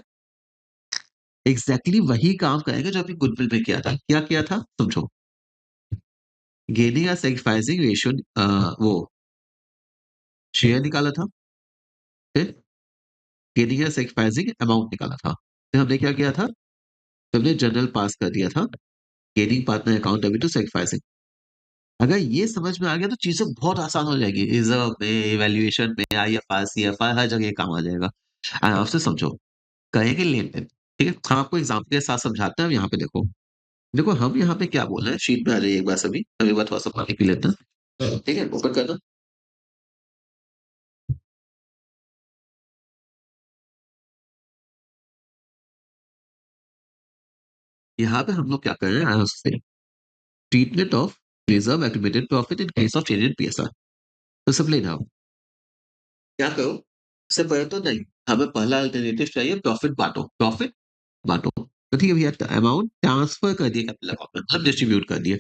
एग्जैक्टली वही काम करेंगे जो अभी गुडविल में किया था। क्या किया था समझो, गेनिंग या सेक्रीफाइसिंग रेशियो, वो शेयर निकाला था, फिर गेनिंग या सेक्रीफाइसिंग अमाउंट निकाला था, फिर हमने क्या किया था, हमने जनरल पास कर दिया था, गेनिंग पार्टनर अकाउंट अभी टू सेक्रीफाइसिंग। अगर ये समझ में आ गया तो चीजें बहुत आसान हो जाएगी, रिजर्व में, इवैल्यूएशन में, आईएफआर सीएफआर हर जगह ये काम आ जाएगा। आराम से समझो, कहेंगे लेन देन, ठीक है। हम आपको एग्जाम्पल के साथ समझाते हैं। अब यहाँ पे देखो, देखो हम यहाँ पे क्या बोल रहे हैं, शीट में आ जाइए एक बार सभी, हम एक बार थोड़ा सा पानी पी लेते हैं, ठीक है, ओपन करना। यहाँ पे हम लोग क्या कर रहे हैं, आराम से, treatment of reserve activated profit in case of change in PSR. तो सब लेना हो, क्या करो, उससे पहले तो नहीं, हमें पहला अल्टरनेटिव चाहिए, प्रॉफिट बांटो, प्रॉफिट बांटो। तो ठीक है भैया, अमाउंट ट्रांसफर कर दिए कैपिटल अकाउंट में, मतलब डिस्ट्रीब्यूट कर दिए।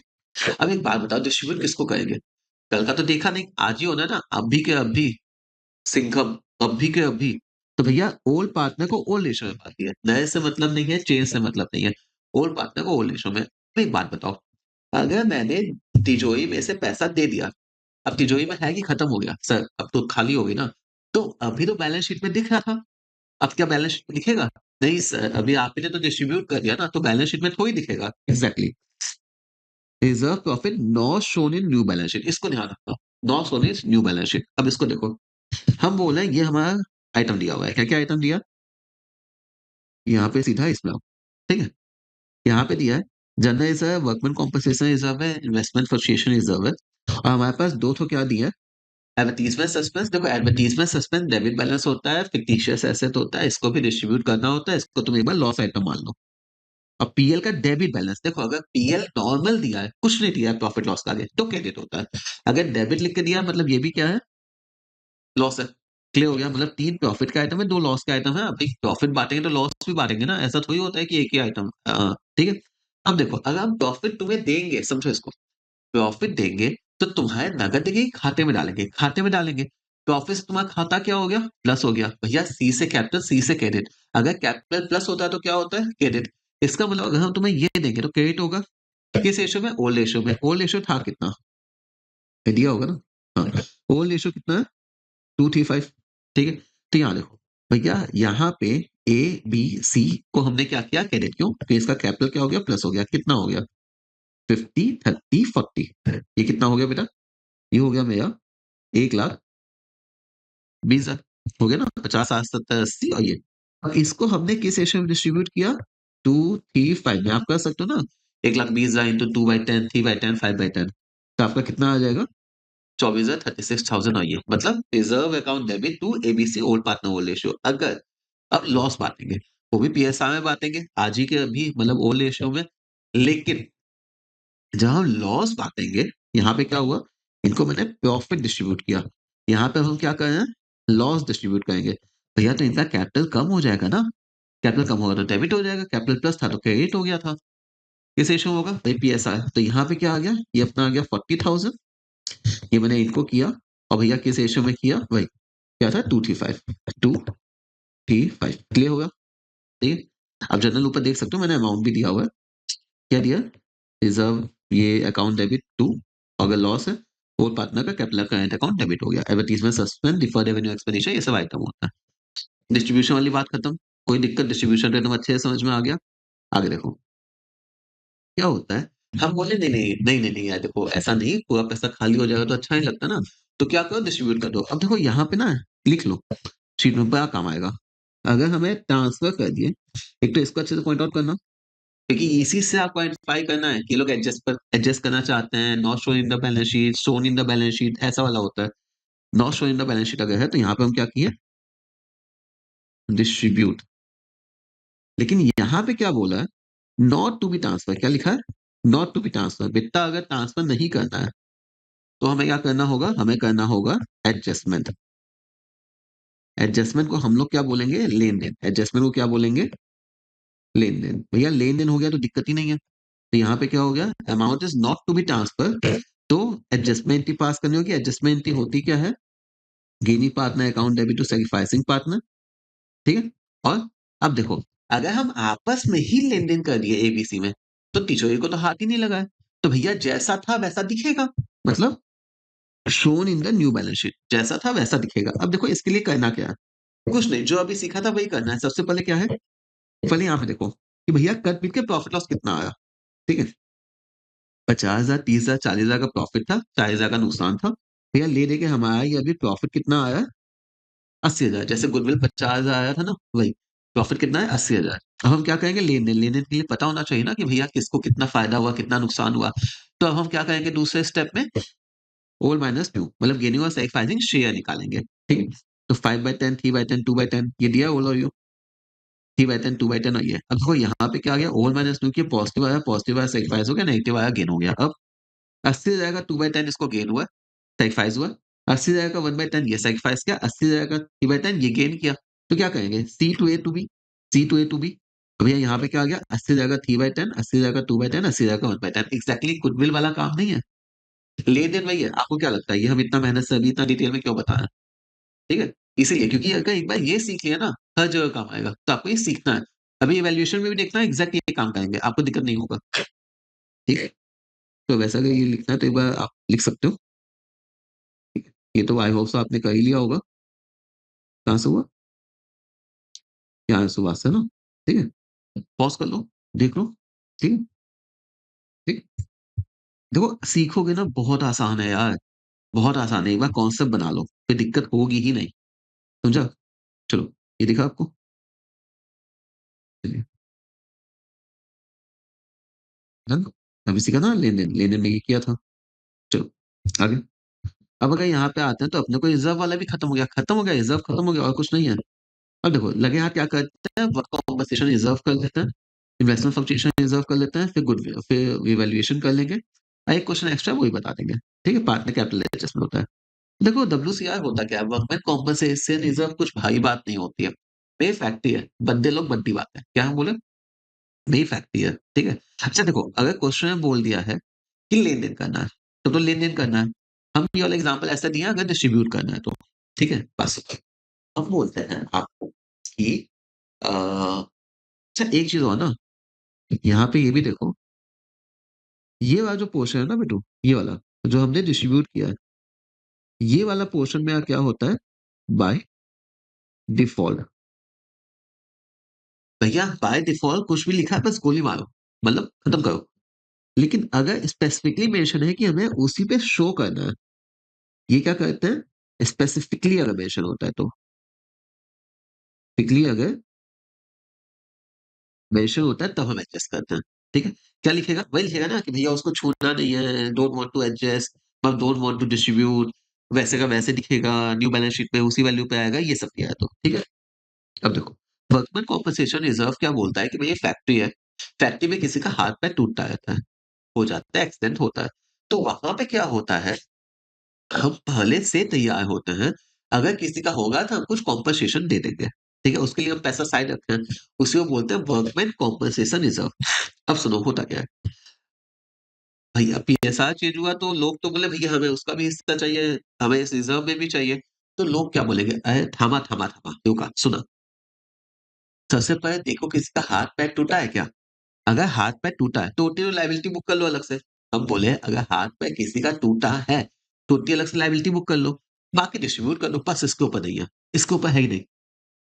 अब एक बात बताओ, डिस्ट्रीब्यूट किसको करेंगे, कल का तो देखा नहीं, आज ही होना है ना, अभी के अभी, सिंघम, अभी के अभी। तो भैया ओल्ड पार्टनर को ओल्ड रेशो में बांट दिया, नए से मतलब नहीं है, चेंज से मतलब नहीं है, ओल्ड पार्टनर को ओल्ड रेशो में। अब एक बात बताओ, अगर मैंने तिजोरी में से पैसा दे दिया, अब तिजोरी में है कि खत्म हो गया सर, अब तो खाली हो गई ना, तो अभी तो बैलेंस शीट में दिख रहा था, अब क्या बैलेंस शीट में दिखेगा, नहीं सर, अभी आपने तो डिस्ट्रीब्यूट कर दिया ना, तो बैलेंस शीट में थोड़ी दिखेगा। Exactly, reserve profit not shown in new balance sheet, इसको ध्यान रखना, not shown in new balance sheet. अब इसको देखो, हम बोल रहे हैं ये हमारा आइटम दिया हुआ है, क्या क्या आइटम दिया, यहाँ पे सीधा इसमें आओ, ठीक है, यहाँ पे दिया है general reserve, workman compensation reserve है, इन्वेस्टमेंट फ्रस्ट्रेशन रिजर्व है। और हमारे पास दो तो क्या दिया है, एडवर्टीजमेंट सस्पेंस। देखो एडवर्टीजमेंट सस्पेंस डेबिट बैलेंस होता है, फिक्टिशियस एसेट होता है, इसको भी डिस्ट्रीब्यूट करना होता है, इसको तुम एक बार लॉस आइटम मान लो। अब पीएल का डेबिट बैलेंस देखो, अगर पीएल नॉर्मल दिया है, कुछ नहीं दिया है प्रॉफिट लॉस का आगे, तो क्रेडिट होता है। अगर डेबिट लिख के दिया है, मतलब ये भी क्या है, लॉस है। क्लियर हो गया, मतलब तीन प्रॉफिट का आइटम है, दो लॉस का आइटम है। अभी प्रॉफिट बांटेंगे तो लॉस भी बांटेंगे ना, ऐसा थोड़ी होता है कि एक ही आइटम। ठीक है। अब देखो, अगर हम प्रॉफिट तुम्हें देंगे, समझो इसको, प्रॉफिट देंगे तो तुम्हारे नगद के खाते में डालेंगे, खाते में डालेंगे। प्रॉफिट से तुम्हारा खाता क्या हो गया, प्लस हो गया भैया, सी से कैपिटल, सी से क्रेडिट। अगर कैपिटल प्लस होता है तो क्या होता है, क्रेडिट। इसका मतलब अगर हम तुम्हें ये देंगे तो क्रेडिट होगा। किस रेशो में, ओल्ड रेशो में। ओल्ड रेशो था कितना, दिया होगा ना। हाँ, ओल्ड रेशो कितना है, 235। ठीक है। तो यहाँ देखो भैया, यहाँ पे ए बी सी को हमने क्या किया, क्रेडिट। क्यों, क्योंकि इसका कैपिटल क्या हो गया, प्लस हो गया। कितना हो गया, 50 30 40। ये कितना हो गया बेटा, ये हो गया मेरा 1,20,000। हो गया ना, 50 60 70 80। और ये, और इसको हमने किस रेशियो में डिस्ट्रीब्यूट किया, 2 3 5 में। आप कर सकते हो ना, 1,20,000 इंटू 2/10, 3/10, 5/10। तो आपका कितना आ जाएगा, 24,36,000। आइए, मतलब reserve account debit to ABC old partner old ratio. अगर अब लॉस बांटेंगे, वो भी पीएसआर में बांटेंगे, आज ही के अभी, मतलब ओल्ड रेशियो में। लेकिन जब हम लॉस बांटेंगे, यहाँ पे क्या हुआ, इनको मैंने प्रॉफिट डिस्ट्रीब्यूट किया, यहाँ पे हम क्या कर रहे हैं, लॉस डिस्ट्रीब्यूट करेंगे। भैया तो इनका कैपिटल कम हो जाएगा ना, कैपिटल कम होगा तो डेबिट हो जाएगा, कैपिटल प्लस था तो क्रेडिट हो गया था। किस रेशियो में होगा भाई, पीएसआर। तो यहाँ पे क्या आ गया, ये अपना आ गया 40,000। ये मैंने इनको किया, और भैया किस रेशियो में किया, वही क्या था, 235। 235 क्लियर होगा। ठीक है। अब जनरल ऊपर देख सकते हो, मैंने अमाउंट भी दिया हुआ है। क्या दिया, रिजर्व, ये अकाउंट डेबिट टू, अगर लॉस है, और पार्टनर का कैपिटल करंट अकाउंट डेबिट हो गया। Advertisement suspend, deferred revenue expenditure, ये सब आइटम होता है। डिस्ट्रीब्यूशन वाली बात खत्म, कोई दिक्कत, डिस्ट्रीब्यूशन एकदम अच्छे से समझ में आ गया। आगे देखो क्या होता है। हम बोले नहीं नहीं नहीं नहीं नहीं यार, देखो ऐसा नहीं, पूरा पैसा खाली हो जाएगा तो अच्छा नहीं लगता ना। तो क्या करो, डिस्ट्रीब्यूट कर दो। अब देखो यहाँ पे ना, लिख लो, शीट में बड़ा काम आएगा। अगर हमें ट्रांसफर कर दिए, एक तो इसको अच्छे से पॉइंट आउट करना, क्योंकि इसी से आपको आइडेंटिफाई करना है कि लोग एडजस्ट करना चाहते हैं। Not shown in the balance sheet, shown in the balance sheet, ऐसा वाला होता है। Not shown in the balance sheet अगर है, तो यहाँ पे हम क्या किए, डिस्ट्रीब्यूट। लेकिन यहाँ पे क्या बोला है, नॉट टू बी ट्रांसफर। क्या लिखा है, नॉट टू बी ट्रांसफर। बेटा अगर ट्रांसफर नहीं करना है, तो हमें क्या करना होगा, हमें करना होगा एडजस्टमेंट। एडजस्टमेंट को हम लोग क्या बोलेंगे, लेन देन। एडजस्टमेंट को क्या बोलेंगे, लेन देन। भैया लेन देन हो गया तो दिक्कत ही नहीं है। तो यहाँ पे क्या हो गया, amount is not to be transfer, तो एडजस्टमेंट ही पास करनी होगी। एडजस्टमेंट ही होती क्या है, gaining partner account debit to sacrificing partner. ठीक है। और अब देखो, अगर हम आपस में ही लेन देन कर दिए एबीसी में, तो तिजोरी को तो हाथ ही नहीं लगा है। तो भैया जैसा था वैसा दिखेगा, मतलब shown in the new balance sheet, जैसा था वैसा दिखेगा। अब देखो इसके लिए करना क्या है, कुछ नहीं, जो अभी सीखा था वही करना है। सबसे पहले क्या है, पहले यहाँ पे देखो कि भैया कट पीट के प्रॉफिट लॉस कितना आया। ठीक है, 50,000 30,000 40,000 का प्रॉफिट था, 40,000 का नुकसान था। भैया ले देके हमारा ये अभी प्रॉफिट कितना आया है, 80,000। जैसे गुडविल 50,000 आया था ना, वही प्रॉफिट कितना है, 80,000। अब हम क्या करेंगे, लेन देन। लेन देन के लिए पता होना चाहिए ना कि भैया किसको कितना फायदा हुआ, कितना नुकसान हुआ। तो अब हम क्या करेंगे, दूसरे स्टेप में ओल्ड माइनस न्यू, मतलब गेनिंग और सैक्रिफाइसिंग शेयर निकालेंगे। ठीक है। तो 5/10, 3/10, 2/10, ये दिया ओल्ड और यू। 3/10, 2/10 और ये। अब देखो यहाँ पे क्या आ गया, ओल्ड माइनस न्यू की पॉजिटिव आया, पॉजिटिव आया सैक्रिफाइस हो गया, नेगेटिव आया गेन हो गया। अब 80 जाएगा 2/10, इसको गेन हुआ, सैक्रिफाइस हुआ। 80 जाएगा 1/10, ये सैक्रिफाइस किया। 80 जाएगा 3/10, ये गेन किया। तो क्या कहेंगे, C to A to B, C to A to B. तो भैया यहाँ पे क्या आ गया, 80 जाएगा 3/10, 80 जाएगा 2/10, 80 जाएगा 1/10। एग्जैक्टली गुडविल वाला काम नहीं है, लेन देन वही है। आपको क्या लगता है, ये हम इतना मेहनत से अभी इतना डिटेल में क्यों बता रहे हैं। ठीक है, इसीलिए क्योंकि अगर एक बार ये सीख लिया ना, हर जगह काम आएगा। तो आपको ये सीखना है। अभी इवैल्यूएशन में भी देखना है, एग्जैक्ट ये काम करेंगे, आपको दिक्कत नहीं होगा। ठीक है। तो वैसा अगर ये लिखना है तो एक बार आप लिख सकते हो। ठीक है। ये तो आई होप सो आपने कर ही लिया होगा। कहाँ से हुआ, यहाँ सुबह से ना। ठीक है, पॉज कर लो, देख लो। ठीक है। ठीक। देखो सीखोगे ना, बहुत आसान है यार, बहुत आसान है। एक बार कॉन्सेप्ट बना लो, फिर दिक्कत होगी ही नहीं। समझा। चलो, ये दिखा आपको। चलिए। है ना? अभी सीखा ना लेन देन, लेन देन में ये किया था। चलो आगे। अब अगर यहाँ पे आते हैं तो अपने को रिजर्व वाला भी खत्म हो गया, खत्म हो गया, रिजर्व खत्म हो गया, और कुछ नहीं है। अब देखो लगे हाथ क्या करते हैं, वर्क कॉम्पनसेशन रिजर्व कर लेते हैं, इन्वेस्टमेंट फ्लक्चुएशन रिजर्व कर लेते हैं, फिर गुड, फिर इवैल्यूएशन कर लेंगे, और एक क्वेश्चन एक्स्ट्रा वही बता देंगे। ठीक है, पार्टनर कैपिटल एडजस्टमेंट होता है। देखो WCR होता क्या है, वर्कमैन कॉम्पनसेशन रिजर्व, कुछ भारी बात नहीं होती है, पे फैक्ट ही है, बंदे लोग बनती बात है, क्या हम बोले, पे फैक्ट ही है। ठीक है। अच्छा देखो, अगर क्वेश्चन में बोल दिया है कि लेन देन करना है, तो लेन देन करना है। हम ये वाला एग्जाम्पल ऐसा दिया अगर डिस्ट्रीब्यूट करना है तो। ठीक है, बस हम बोलते हैं आपको कि अच्छा एक चीज और ना, यहाँ पे ये भी देखो, ये वाला जो पोर्शन है ना बेटू, ये वाला जो हमने डिस्ट्रीब्यूट किया है, ये वाला पोर्शन में क्या होता है, बाय डिफॉल्ट। भैया बाय डिफॉल्ट कुछ भी लिखा है बस गोली मारो, मतलब खत्म करो। लेकिन अगर स्पेसिफिकली मेंशन है कि हमें उसी पे शो करना है, ये क्या करते हैं, स्पेसिफिकली अगर मेंशन होता है तो, स्पेसिफिकली अगर मेंशन होता है तब हम एडजस्ट करते हैं। ठीक है, क्या लिखेगा, वही लिखेगा ना कि भैया उसको छूना नहीं है, don't want to adjust, don't want to distribute, वैसे का वैसे दिखेगा, न्यू बैलेंस शीट में उसी वैल्यू पे आएगा, ये सब किया है तो। ठीक है। अब देखो, वर्कमैन कॉम्पनसेशन रिजर्व क्या बोलता है कि भैया फैक्ट्री है, फैक्ट्री में किसी का हाथ पैर टूटता रहता है, हो जाता है, एक्सीडेंट होता है, तो वहां पे क्या होता है, हम पहले से तैयार होते हैं, अगर किसी का होगा तो हम कुछ कॉम्पनसेशन दे देंगे। ठीक है, उसके लिए हम पैसा साइड रखते हैं, उसी को बोलते हैं वर्कमैन कॉम्पनसेशन रिजर्व। अब सुनो होता क्या है, भैया PSR चेंज हुआ तो लोग तो बोले भैया हमें उसका भी हिस्सा चाहिए, हमें इस रिजर्व में भी चाहिए। तो लोग क्या बोलेंगे, अरे थामा थामा थामा, रुका सुना, सबसे पहले देखो किसी का हाथ पैर टूटा है क्या, अगर हाथ पैर टूटा है तो टोटल लाइबिलिटी बुक कर लो अलग से। हम बोले अगर हाथ पैर किसी का टूटा है तो टोटल अलग से लाइबिलिटी बुक कर लो, बाकी डिस्ट्रीब्यूट कर लो, बस इसके ऊपर नहीं है, इसके ऊपर है ही नहीं।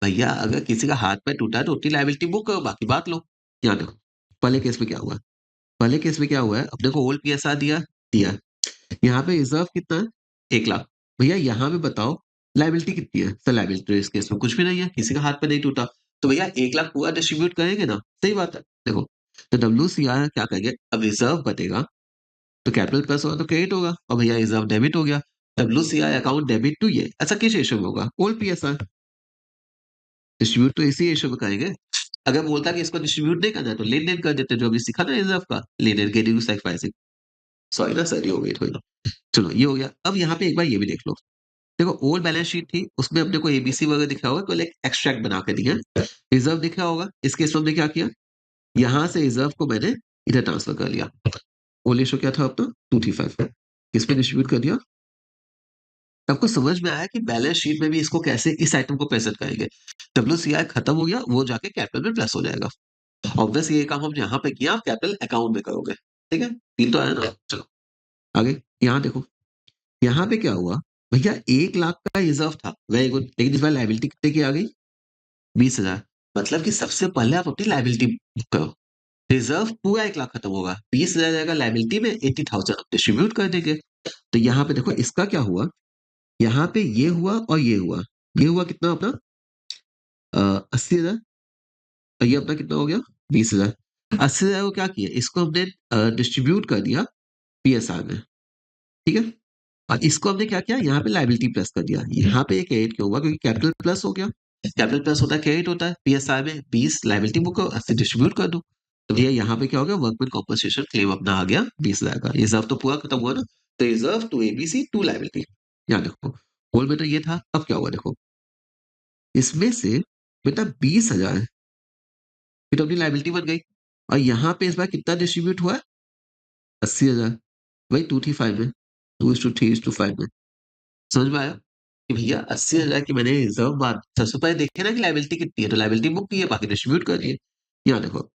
भैया अगर किसी का हाथ पैर टूटा है तो टोटल लाइबिलिटी बुक करो, बाकी बात लो। यहाँ देखो, पहले केस में क्या हुआ है, पहले केस में क्या हुआ है, अपने को ओल्ड PSR दिया, दिया, यहाँ पे रिजर्व कितना है, 1 लाख। भैया यहाँ पे बताओ लाइबिलिटी कितनी है, सर लाइबिलिटी इस केस में कुछ भी नहीं है, किसी का हाथ पे नहीं टूटा, तो भैया 1 लाख पूरा डिस्ट्रीब्यूट करेंगे ना, सही बात है। देखो, तो WCR क्या करेंगे, अब रिजर्व बनेगा तो कैपिटल प्लस होगा तो क्रेडिट होगा, और भैया रिजर्व डेबिट हो गया, WCR अकाउंट डेबिट टू ये, ऐसा किस रेशियो में होगा, ओल्ड PSR। डिस्ट्रीब्यूट तो इसी रेशियो में करेंगे। अगर बोलता कि इसको डिस्ट्रीब्यूट नहीं करना है तो लेन देन कर देते, जो अभी सीखा ना रिजर्व का, लेन देन गेटिंग सैक्रिफाइसिंग। सॉरी ना सर, ये हो गई थोड़ी। चलो ये हो गया, अब यहाँ पे एक बार ये भी देख लो। देखो ओल्ड बैलेंस शीट थी, उसमें अपने को ABC वगैरह दिखा होगा, कोई एक एक्सट्रैक्ट बना के दिया, रिजर्व दिखा होगा, इस केस में हमने क्या किया, यहाँ से रिजर्व को मैंने इधर ट्रांसफर कर लिया। ओल्ड रेशियो क्या था अपना, 235, किस पे डिस्ट्रीब्यूट कर दिया। आपको समझ में आया कि बैलेंस शीट में भी इसको कैसे, इस आइटम को प्रेजेंट करेंगे। WCR खत्म हो गया, वो जाके कैपिटल में प्लस हो जाएगा। ऑब्वियस ये काम हम यहाँ पे किया, आप कैपिटल अकाउंट में करोगे। ठीक है, फील तो आया ना, चलो आगे। यहाँ देखो, यहाँ पे क्या हुआ, भैया 1 लाख का रिजर्व था, वेरी गुड, लेकिन इस बार लाइबिलिटी कितने की आ गई, 20,000। मतलब कि सबसे पहले आप अपनी लाइबिलिटी बुक करो, रिजर्व पूरा 1 लाख खत्म होगा, 20,000 जाएगा लाइबिलिटी में, 80,000 डिस्ट्रीब्यूट कर देंगे। तो यहाँ पे देखो इसका क्या हुआ, यहाँ पे ये हुआ और ये हुआ, ये हुआ कितना अपना 80,000, और ये अपना कितना हो गया 20,000। 80,000 को क्या किया, इसको हमने डिस्ट्रीब्यूट कर दिया PSR में। ठीक है, और इसको हमने क्या किया, यहाँ पे लाइबिलिटी प्लस कर दिया, यहाँ पे क्रेडिट क्यों हुआ, क्योंकि कैपिटल प्लस हो गया, कैपिटल प्लस होता है क्रेडिट होता है, PSR में 20 लाइबिलिटी बुक करो, 80 डिस्ट्रीब्यूट कर दो। तो भैया यहाँ पे क्या हो गया, वर्कमैन कॉम्पनसेशन क्लेम अपना आ गया 20,000 का, रिजर्व तो पूरा खत्म हुआ ना, तो reserve to ABC to liability. यहाँ देखो, होल में तो ये था, अब क्या हुआ देखो, इसमें से बेटा 20,000 फिर तो अपनी लाइबिलिटी बन गई, और यहाँ पे इस बार कितना डिस्ट्रीब्यूट हुआ है, 80,000, वही 235 में, 2:3:5 में। समझ में आया कि भैया 80,000 की मैंने रिजर्व बात, सबसे पहले देखे ना कि लाइबिलिटी कितनी है, तो लाइबिलिटी बुक की है, बाकी डिस्ट्रीब्यूट कर दिए। यहाँ देखो,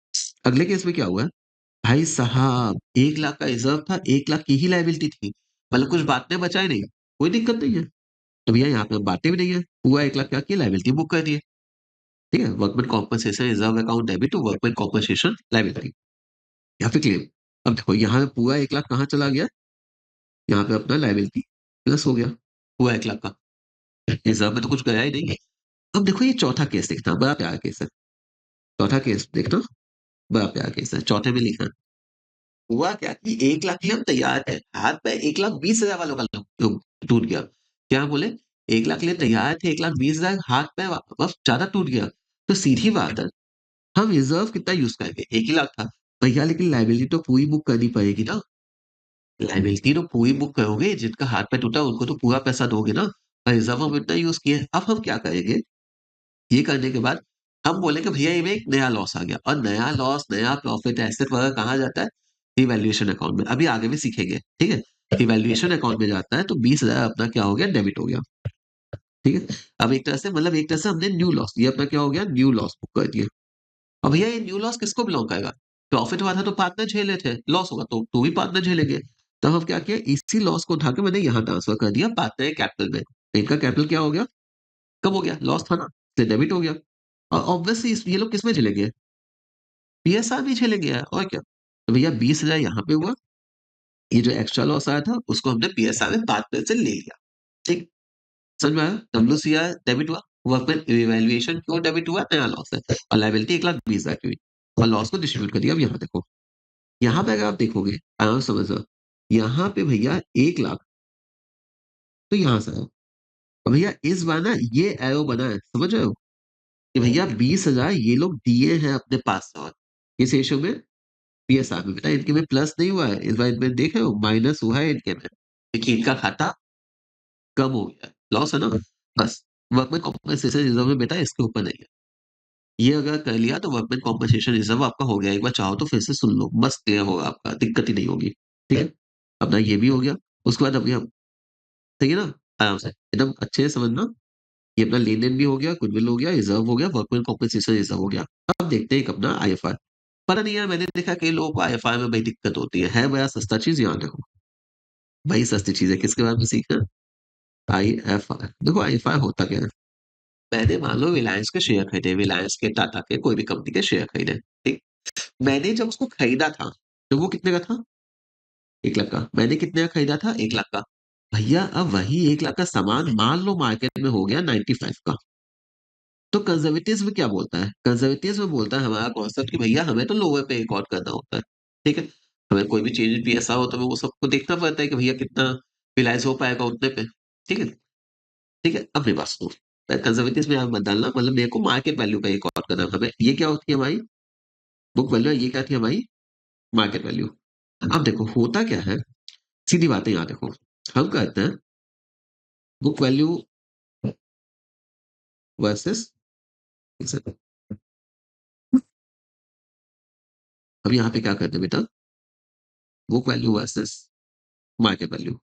अगले केस में क्या हुआ है, भाई साहब 1 लाख का रिजर्व था, 1 लाख की ही लाइबिलिटी थी, मतलब कुछ बातें बचाए नहीं, कोई दिक्कत नहीं है। तो भैया यहाँ पे बातें भी नहीं है, पूरा 1 लाख क्या किया, लाइबिलिटी बुक कर दिए। ठीक है, workman compensation reserve account debit to workman compensation liability, यहाँ पे क्लेम। अब देखो यहाँ पे पूरा 1 लाख कहाँ चला गया, यहाँ पे अपना लाइबिलिटी प्लस हो गया, पूरा 1 लाख का, रिजर्व में तो कुछ गया ही नहीं है। अब देखो ये चौथा केस देखना, बड़ा प्यारा केस है, चौथा केस देखना, बड़ा प्यारा केस है, चौथे में लिखना, हुआ क्या कि 1 लाख के लिए हम तैयार थे, हाथ पे 1,20,000 वालों का टूट गया। क्या बोले? 1 लाख के लिए तैयार थे, 1,20,000 हाथ पे बस ज्यादा टूट गया। तो सीधी बात है, हम रिजर्व कितना यूज करेंगे? 1 ही लाख था भैया, लेकिन लाइबिलिटी तो पूरी बुक करनी पड़ेगी ना। लाइबिलिटी तो पूरी बुक करोगे, जिनका हाथ पे टूटा उनको तो पूरा पैसा दोगे ना। और रिजर्व हम इतना यूज किए, अब हम क्या करेंगे? ये करने के बाद हम बोलेंगे भैया ये में एक नया लॉस आ गया, और नया लॉस, नया प्रॉफिट, एसेट वगैरह कहाँ जाता है? इवैल्यूएशन अकाउंट में। अभी आगे भी सीखेंगे, ठीक है। इवैल्यूएशन अकाउंट में जाता है, तो 20,000 अपना क्या हो गया? डेबिट हो गया, ठीक है। अब एक तरह से, मतलब एक तरह से हमने न्यू लॉस, ये अपना क्या हो गया? न्यू लॉस बुक कर दिया। अब भैया ये न्यू लॉस किसको बिलोंग करेगा? प्रॉफिट हुआ था तो पार्टनर झेले थे, लॉस होगा तो भी पार्टनर झेलेंगे। तो हम क्या किया? इसी लॉस को उठा के मैंने यहाँ ट्रांसफर कर दिया पार्टनर कैपिटल में। तो इनका कैपिटल क्या हो गया? कम हो गया, लॉस था ना, इसलिए डेबिट हो गया। और ऑब्वियसली ये लोग किसमें झेलेंगे? पीएसआर भी झेलेंगे यार, और क्या। तो भैया 20,000 यहाँ पे हुआ, ये जो एक्स्ट्रा लॉस आया था उसको हमने पीएसआर में पार्टनर से ले लिया, ठीक। समझ में आया? डब्ल्यूसीआर डेबिट हुआ, वर्कमैन इवैल्यूएशन क्यों डेबिट हुआ? नया लॉस है। और लायबिलिटी 1,20,000 की हुई, और लॉस को डिस्ट्रीब्यूट कर दिया। अब यहाँ देखो, यहाँ पे अगर आप देखोगे, आराम से समझो, यहाँ पे भैया 1 लाख, तो यहाँ से आया। और भैया इस बार ना ये एरो बना है, समझ रहे हो? कि भैया 20,000 ये लोग दिए हैं अपने पास से, और इस रेशियो में पीएसआर में, बेटा इनके में प्लस नहीं हुआ है इस बार, इनमें देख रहे हो माइनस हुआ है इनके में, क्योंकि इनका खाता कम हो गया, लॉस है ना। बस वर्कमैन कॉम्पेंसेशन रिजर्व में बेटा इसके ऊपर नहीं है। ये अगर कर लिया तो वर्कमैन कॉम्पेंसेशन रिजर्व आपका हो गया। एक बार चाहो तो फिर से सुन लो, बस क्लियर होगा आपका, दिक्कत ही नहीं होगी, ठीक है। अपना ये भी हो गया। उसके बाद अभी हम, सही है ना, आराम से एकदम अच्छे से समझना। ये अपना लेन देन भी हो गया, गुडविल हो गया, रिजर्व हो गया, वर्कमैन कॉम्पेंसेशन रिजर्व हो गया। अब देखते हैं एक अपना आईएफआर। पता नहीं यार, मैंने देखा कई लोगों को आईएफआर में बड़ी दिक्कत होती है बड़ा सस्ता चीज, याद रखो भाई, सस्ती चीज है। किसके बारे में सीखना? आईएफआर। देखो आईएफआर होता क्या है? मैंने मान लो रिलायंस के शेयर खरीदे, रिलायंस के, टाटा के, कोई भी कंपनी के शेयर खरीदे, ठीक। मैंने जब उसको खरीदा था, तो वो कितने का था? 1 लाख का। मैंने कितने का खरीदा था? 1 लाख का। भैया अब वही 1 लाख का सामान मान लो मार्केट में हो गया 95 का। तो कंजर्वेटिव्स क्या बोलता है? कंजर्वेटिव्स में बोलता है हमारा कॉन्सेप्ट कि भैया हमें तो लोअर पे रिकॉर्ड करना होता है, ठीक है। हमें कोई भी चेंज इन पीएसआर हो तो हमें वो सबको देखना पड़ता है कि भैया कितना रिलाइज हो पाएगा उतने पे, ठीक है। ठीक है, अब मेरी बात सुनो, कंजर्वेटिव्स में आप मत डालना, मतलब मेरे को मार्केट वैल्यू पे रिकॉर्ड करना है हमें। ये क्या होती है हमारी बुक वैल्यू? ये क्या थी हमारी मार्केट वैल्यू। अब देखो होता क्या है, सीधी बात है, यहाँ देखो, हम कहते हैं बुक वैल्यू वर्सेस, अब यहाँ पे क्या करते हैं बेटा? Book value versus market value.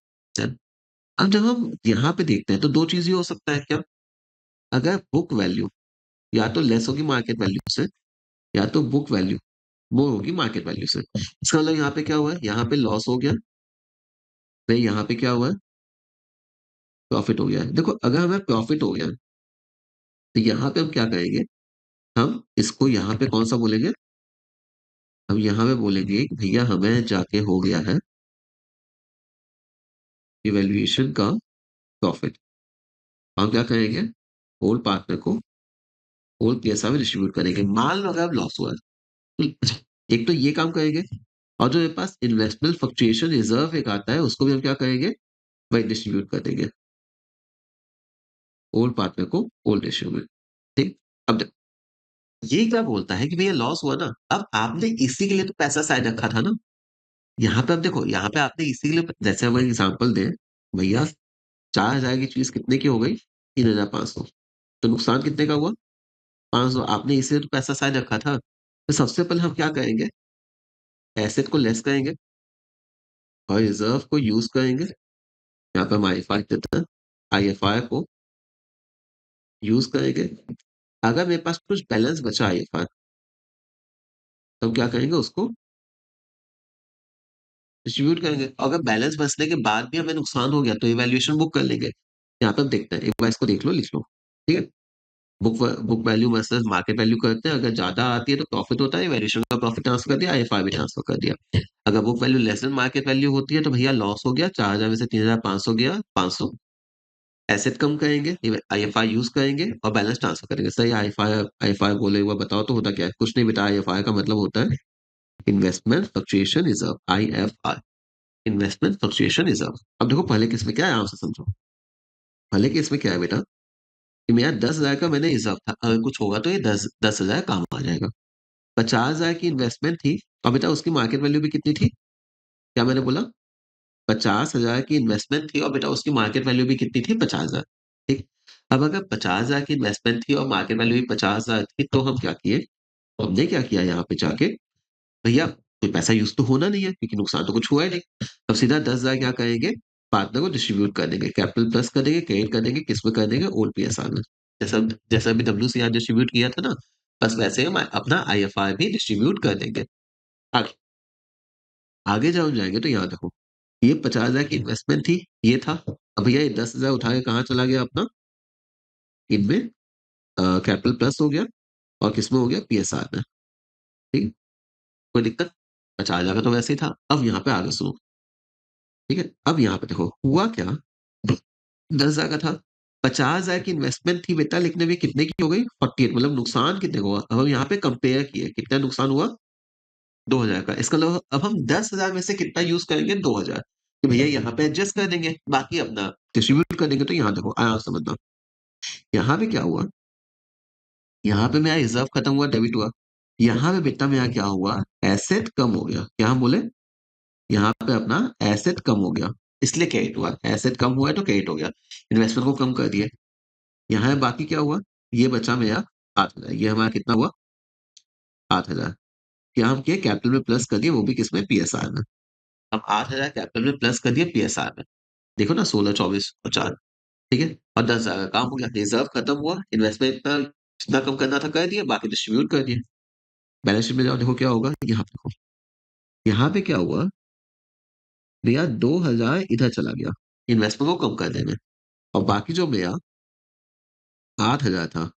अब जब हम यहाँ पे देखते हैं तो दो चीज ही हो सकता है क्या? अगर बुक वैल्यू या तो लेस होगी मार्केट वैल्यू से, या तो बुक वैल्यू मोर होगी मार्केट वैल्यू से। इसका मतलब यहाँ पे क्या हुआ है? यहाँ पे लॉस हो गया, फिर यहाँ पे क्या हुआ है? प्रॉफिट हो गया है। देखो अगर हमें प्रॉफिट हो गया तो यहाँ पे हम क्या करेंगे? हम इसको यहाँ पे कौन सा बोलेंगे? हम यहाँ पे बोलेंगे कि भैया हमें जाके हो गया है इवेल्युएशन का प्रॉफिट। हम क्या करेंगे? होल पार्टनर को होल पैसा में डिस्ट्रीब्यूट करेंगे। मान लो अगर लॉस हुआ है, एक तो ये काम करेंगे, और जो मेरे पास इन्वेस्टमेंट फ्लक्चुएशन रिजर्व एक आता है उसको भी हम क्या करेंगे? वही डिस्ट्रीब्यूट कर देंगे ओल्ड पार्टनर को ओल्ड रेशियो में, ठीक। अब देखो, ये क्या बोलता है कि भैया लॉस हुआ ना, अब आपने इसी के लिए तो पैसा शायद रखा था ना। यहाँ पे अब देखो, यहाँ पे आपने इसी के लिए, जैसे हम एग्जाम्पल दें, भैया 4,000 की चीज कितने की हो गई? 3,500। तो नुकसान कितने का हुआ? 500। आपने इसी तो पैसा शायद रखा था। तो सबसे पहले हम क्या करेंगे? एसेट को लेस करेंगे और रिजर्व को यूज करेंगे। यहाँ पे हम आईएफआर देते हैं, आईएफआर को यूज करेंगे। अगर मेरे पास कुछ बैलेंस बचा आईएफआर, तो हम क्या करेंगे? उसको डिस्ट्रीब्यूट करेंगे। अगर बैलेंस बचने के बाद भी हमें नुकसान हो गया तो इवैल्यूएशन बुक कर लेंगे। यहाँ पे हम देखते हैं, एक बार इसको देख लो, लिख लो, ठीक है। Book book value versus market value करते हैं। अगर ज्यादा आती है तो प्रॉफिट होता है, वैल्यूएशन का प्रॉफिट ट्रांसफर कर दिया, आईएफआई भी ट्रांसफर कर दिया। अगर book value less than market value होती है तो भैया लॉस हो गया, 4,000 में से 3,500 गया, 500। एसेट कम करेंगे, आईएफआई यूज करेंगे और बैलेंस ट्रांसफर करेंगे। सही, आईएफआई आईएफआई बोले हुआ बताओ तो होता क्या है? कुछ नहीं बेटा, आईएफआई का मतलब होता है investment fluctuation reserve, IFR, investment fluctuation reserve. अब देखो पहले केस में क्या है, आराम से समझो। पहले केस में क्या है बेटा, कि मेरा 10,000 का मैंने रिजर्व था, अगर कुछ होगा तो ये 10,000 काम आ जाएगा। 50,000 की इन्वेस्टमेंट थी, और बेटा उसकी मार्केट वैल्यू भी कितनी थी, क्या मैंने बोला, 50,000 की इन्वेस्टमेंट थी और बेटा उसकी मार्केट वैल्यू भी कितनी थी, 50,000। ठीक। अब अगर 50,000 की इन्वेस्टमेंट थी और मार्केट वैल्यू भी 50,000 थी, तो हम क्या किए, हमने क्या किया यहाँ पे जाके, भैया कोई पैसा यूज तो होना नहीं है क्योंकि नुकसान तो कुछ हुआ ही नहीं। अब सीधा 10,000 क्या करेंगे, पार्टनर को डिस्ट्रीब्यूट कर देंगे, कैपिटल प्लस कर देंगे, क्रेडिट कर देंगे, किस में कर देंगे, ओल्ड PSR में। जैसा जैसा अभी WCR डिस्ट्रीब्यूट किया था ना, बस वैसे हम अपना IFR भी डिस्ट्रीब्यूट कर देंगे। आगे आगे जाओ जाएंगे तो यहाँ देखो, ये 50,000 की इन्वेस्टमेंट थी, ये था। अब भैया ये 10,000 उठा के कहाँ चला गया अपना, इनमें कैपिटल प्लस हो गया, और किसमें हो गया, PSR में। ठीक। कोई दिक्कत, 50,000 का तो वैसे ही था। अब यहाँ पे आगे सुनो, ठीक है। अब यहाँ पे देखो हुआ क्या, 10,000 का था, 50,000 की इन्वेस्टमेंट थी बेटा, लेकिन अभी कितने की हो गई, 48, मतलब नुकसान कितने का हुआ। अब हम यहाँ पे कंपेयर किए, कितना नुकसान हुआ, 2,000 का। इसका मतलब अब हम 10,000 में से कितना यूज करेंगे, 2,000, कि भैया यहाँ पे एडजस्ट कर देंगे, बाकी अपना डिस्ट्रीब्यूट कर देंगे। तो यहाँ देखो आया समझना, यहाँ पे क्या हुआ, यहाँ पे मेरा रिजर्व खत्म हुआ, डेबिट हुआ। यहाँ पे बेटा मेरा क्या हुआ, एसेट कम हो गया, क्या हम बोले, यहाँ पे अपना एसेट कम हो गया, इसलिए क्रेडिट हुआ, एसेट कम हुआ है तो क्रेडिट हो गया, इन्वेस्टमेंट को कम कर दिए। यहाँ बाकी क्या हुआ, ये बचा मेरा 8,000, ये हमारा कितना हुआ, 8,000। क्या हम किए, कैपिटल में प्लस कर दिए, वो भी किसमें, PSR में। अब 8,000 कैपिटल में प्लस कर दिए PSR में, देखो ना, 16, 24 और 4, ठीक है। और 10,000 का काम हो गया, रिजर्व खत्म हुआ, इन्वेस्टमेंट इतना जितना कम करना था कर दिया, बाकी डिस्ट्रीब्यूट कर दिए। बैलेंस शीट में जाओ, देखो क्या होगा, यहाँ पे देखो, यहाँ पे क्या हुआ भैया, 2,000 इधर चला गया इन्वेस्टमेंट को कम कर देने, और बाकी जो मेरा 8,000 था,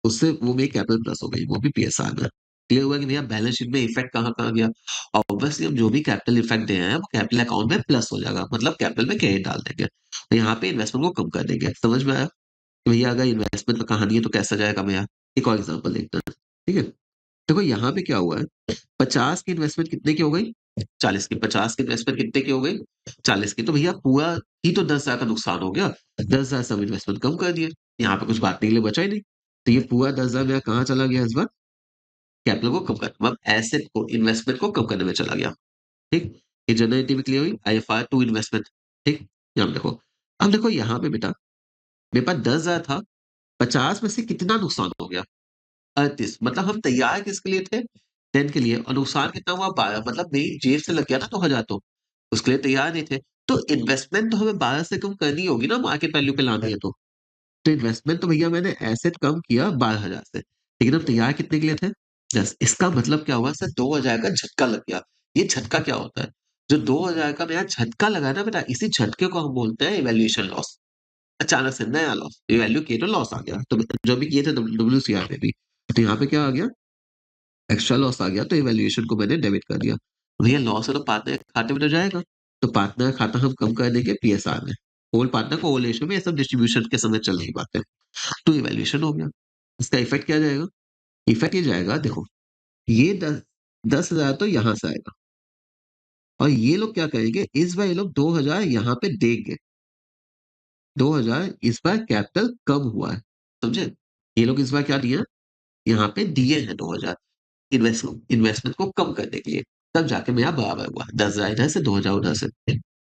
उससे वो मेरी कैपिटल प्लस हो गई, वो भी PSR में। क्लियर हुआ कि भैया बैलेंस शीट में इफेक्ट कहाँ कहाँ गया। ऑब्वियसली हम जो भी कैपिटल इफेक्ट दे रहे हैं वो कैपिटल अकाउंट में प्लस हो जाएगा, मतलब कैपिटल में क्रेडिट डाल देंगे, तो यहाँ पे इन्वेस्टमेंट को कम कर देंगे। समझ में आया कि भैया अगर इन्वेस्टमेंट का कहानी है तो कैसा जाएगा भैया। एक और एग्जाम्पल देखते हैं, ठीक है। देखो यहाँ पे क्या हुआ है, 50 की इन्वेस्टमेंट कितने की हो गई, 40 की। 50 की इन्वेस्टमेंट कितने की हो गई, 40 की। तो भैया पूरा ही तो 10,000 का नुकसान हो गया, 10,000 से हम इन्वेस्टमेंट कम कर दिए, यहाँ पे कुछ बांटने के लिए बचा ही नहीं। तो ये पूरा 10,000 मेरा कहाँ चला गया इस बार, कैपिटल को कम कर, मतलब एसेट को, इन्वेस्टमेंट को कम करने में चला गया। ठीक। ये जनरेटिव क्लियर हुई, IFR टू इन्वेस्टमेंट। ठीक। यहाँ पे देखो, अब देखो यहाँ पे बेटा मेरे पास 10,000 था, 50 में से कितना नुकसान हो गया, 38। मतलब हम तैयार किसके लिए थे, 10 के लिए, और नुकसान कितना हुआ, 12। मतलब मेरी जेब से लग गया ना 2,000, तो उसके लिए तैयार नहीं थे। तो इन्वेस्टमेंट तो हमें 12 से कम करनी होगी ना, मार्केट वैल्यू पे लानी है तो इन्वेस्टमेंट तो भैया मैंने एसेट कम किया 12,000 से, लेकिन हम तैयार कितने के लिए थे, 10। इसका मतलब क्या हुआ, सर 2,000 का झटका लग गया। ये झटका क्या होता है, जो 2,000 का मेरा झटका लगा ना बेटा, इसी झटके को हम बोलते हैं इवेल्युएशन लॉस। अचानक से नया लॉस, वैल्यू किए तो लॉस आ गया, तो जो भी किए थे WCR पे भी, तो यहाँ पे क्या आ गया, एक्स्ट्रा लॉस आ गया, तो इवेल्युएशन को मैंने डेबिट कर दिया। भैया लॉस है तो पार्टनर खाते में तो जाएगा, तो पार्टनर खाता हम कम कर देंगे PSR में, ओल्ड पार्टनर को ओल्ड रेशियो में, ये सब डिस्ट्रीब्यूशन के समय चल रही बात है। तो इवैल्यूएशन हो गया। इसका इफेक्ट क्या जाएगा, इफेक्ट ये जाएगा, देखो ये 10,000 तो यहाँ से आएगा, और ये लोग क्या करेंगे, इस बार ये लोग 2,000 यहाँ पे देंगे, 2,000 इस बार कैपिटल कम हुआ है, समझे। ये लोग इस बार क्या दिए हैं, यहाँ पे दिए हैं 2,000 इन्वेस्टमेंट को कम करने के लिए, तब जाके मेरा बराबर हुआ, 10,000 इधर से, 2,000 उधर से।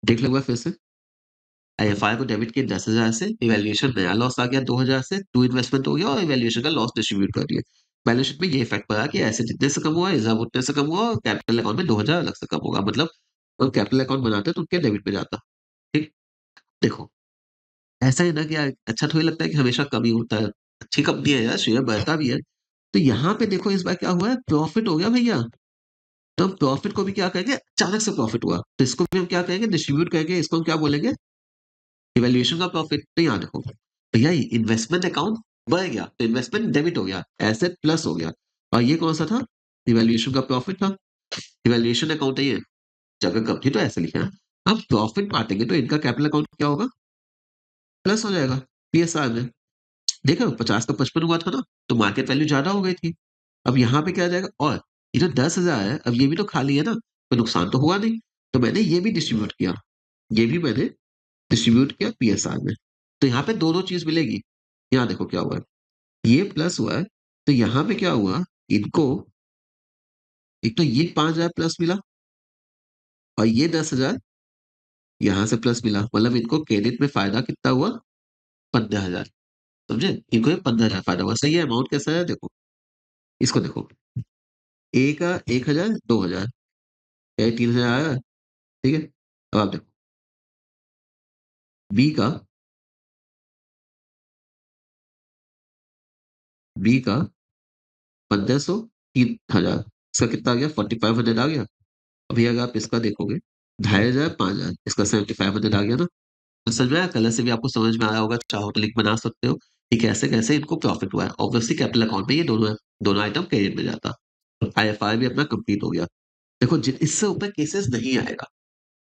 देख लो एक बार फिर से, IFR को डेबिट किया 10,000 से, इवैल्यूएशन नया लॉस आ गया 2,000 से, टू इन्वेस्टमेंट हो गया, और इवैल्यूएशन का लॉस डिस्ट्रीब्यूट कर दिया। बैलेंस शीट में ये इफेक्ट पड़ा कि ऐसे जितने से कम हुआ, रिजर्व उतने से कम हुआ, और कैपिटल अकाउंट में 2,000 अलग से कम होगा, मतलब और कैपिटल अकाउंट बनाते तो उनके डेबिट पे जाता। ठीक। देखो ऐसा है ना कि यार अच्छा थोड़ी लगता है कि हमेशा कम ही होता है, अच्छी कंपनी है यार, शेयर बढ़ता भी है। तो यहाँ पे देखो इस बार क्या हुआ है, प्रॉफिट हो गया भैया। तो हम प्रॉफिट को भी क्या कहेंगे, अचानक से प्रॉफिट हुआ, तो इसको भी हम क्या कहेंगे, डिस्ट्रीब्यूट करेंगे, इसको हम क्या बोलेंगे, इवैल्यूएशन का प्रॉफिट। तो यहाँ देखो भैया, इन्वेस्टमेंट अकाउंट बढ़ गया तो इन्वेस्टमेंट डेबिट हो गया, एसेट प्लस हो गया, और ये कौन सा था, इवैल्यूएशन का प्रॉफिट था। इवैल्यूएशन अकाउंट है ये, जगह कंपनी तो ऐसे लिखा है। अब प्रॉफिट बांटेंगे तो इनका कैपिटल अकाउंट क्या होगा, प्लस हो जाएगा PSR में। देखो 50 का 55 हुआ था ना, तो मार्केट वैल्यू ज्यादा हो गई थी। अब यहाँ पे क्या आ जाएगा, और ये जो 10,000 है, अब ये भी तो खाली है ना, तो नुकसान तो हुआ नहीं। तो मैंने ये भी डिस्ट्रीब्यूट किया, ये भी मैंने डिस्ट्रीब्यूट किया पीएसआर में। तो यहाँ पे दो दो चीज मिलेगी। यहाँ देखो क्या हुआ है, ये प्लस हुआ है, तो यहाँ पे क्या हुआ, इनको एक तो ये 5,000 प्लस मिला, और ये 10,000 यहाँ से प्लस मिला, मतलब इनको क्रेडिट में फायदा कितना हुआ, 15,000। समझे, इनको ये 15,000 फायदा हुआ। सही है, अमाउंट कैसा है देखो, इसको देखो, ए का 1,000, 2,000, या 3,000 आया, ठीक है। अब आप देखो, बी का, बी का 1,500, 3,000, इसका कितना आ गया, 4,500 आ गया। अभी अगर आप इसका देखोगे, 2,500, 5,000, इसका 7,500 आ गया ना। तो समझ में आया, कलर से भी आपको समझ में आया होगा, चाहो तो लिंक बना सकते हो कि कैसे कैसे इनको प्रॉफिट हुआ है। ऑब्वियसली कैपिटल अकाउंट में ये दोनों है, दोनों आइटम क्रेडिट में जाता, आईएफआर भी अपना कंप्लीट हो गया। देखो इससे ऊपर केसेस नहीं आएगा,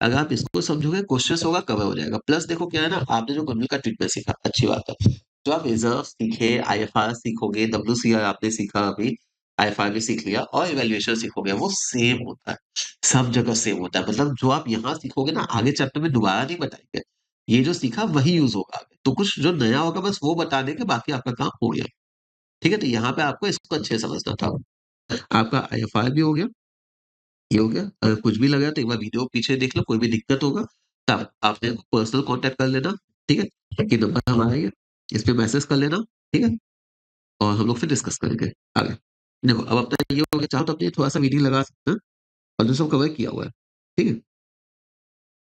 अगर आप इसको समझोगे क्वेश्चंस होगा, कवर हो जाएगा। प्लस देखो क्या है ना, आपने जो गूगल का ट्रीटमेंट सीखा, अच्छी बात है। जो आप रिजर्व सीखे, आईएफआर सीखोगे, डब्ल्यूसीआर आपने सीखा अभी, आईएफआर भी सीख लिया, और इवेल्युएशन सीखोगे, वो सेम होता है, सब जगह सेम होता है। मतलब जो आप यहाँ सीखोगे ना, आगे चैप्टर में दोबारा नहीं बताएंगे, ये जो सीखा वही यूज होगा आगे। तो कुछ जो नया होगा बस वो बता देंगे, बाकी आपका काम हो गया। ठीक है, तो यहाँ पे आपको इसको अच्छे से समझना था। आपका आईएफआर भी हो गया, ये हो गया। अगर कुछ भी लगा तो एक बार वीडियो पीछे देख लो, कोई भी दिक्कत होगा तो आपने पर्सनल कांटेक्ट कर लेना, ठीक है, ये नंबर हमारा है, इस पे मैसेज कर लेना, ठीक है, और हम लोग फिर डिस्कस करेंगे आगे। देखो अब अपना ये हो गया, चाहो तो अपने थोड़ा सा वीडियो लगा सकते हैं, और जो सब कवर किया हुआ है, ठीक है।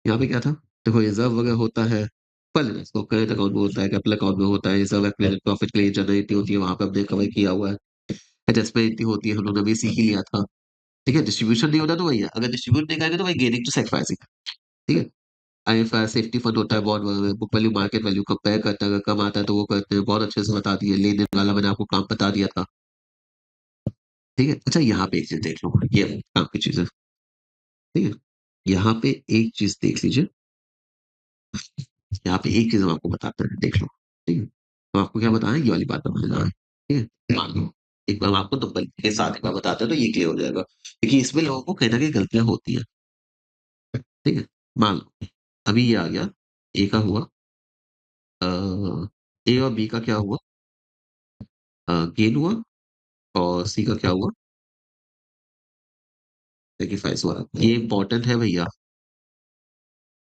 यहाँ पे क्या था, देखो रिजर्व वगैरह होता है, पहले ना इसको करेंट अकाउंट में होता है, कैपिटल अकाउंट में होता है, रिजर्व क्रेडिट प्रॉफिट के लिए जनरेट होती है, वहां पे हमने कवर किया हुआ है। एडजस्टमेंट इतनी होती है, हम लोगों ने भी सीख ही लिया था। ठीक है, डिस्ट्रीब्यूशन नहीं होता तो वही है, अगर डिस्ट्रीब्यूट नहीं करेंगे तो वही गेनिंग टू सेक्रीफाइसिंग। ठीक है, आईएफआर सेफ्टी फंड होता है बॉन्ड वगैरह, book value market value compare करता है, अगर कम आता है तो वो करते हैं, बहुत अच्छे से बता दिए, लेन देन वाला मैंने आपको काम बता दिया था। ठीक है, अच्छा यहाँ पे एक चीज देख लो, ये काम की चीज है, ठीक है। यहाँ पे एक चीज देख लीजिए, यहाँ पे एक चीज हम आपको बताते हैं, देख लो, ठीक है। तो आपको क्या बताना है, ये वाली बात बताना है, ठीक है। मान लो एक बार हम आपको नंबर के साथ एक बार बताते हैं तो ये क्लियर हो जाएगा, क्योंकि इसमें लोगों को कहीं ना कहीं गलतियां होती हैं। ठीक है, मान लो अभी ये आ गया, ए का हुआ, ए और बी का क्या हुआ, गेन हुआ, और सी का क्या हुआ, सेक्रीफाइस हुआ। ये इंपॉर्टेंट है भैया,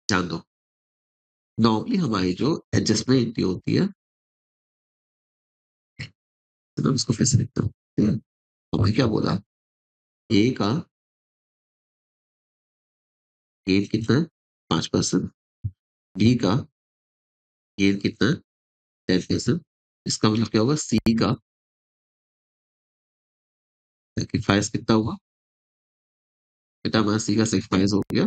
जान दो। नॉर्मली हमारी जो एडजस्टमेंट होती है, तो मैं उसको फिर से लिखता हूँ, ठीक है। हमने क्या बोला, ए का गेन कितना है, 5%, बी का गेन कितना है, 10%। इसका मतलब क्या होगा, सी का सेक्रीफाइस कितना हुआ, बेटा हमारा सी का सेक्रीफाइस हो गया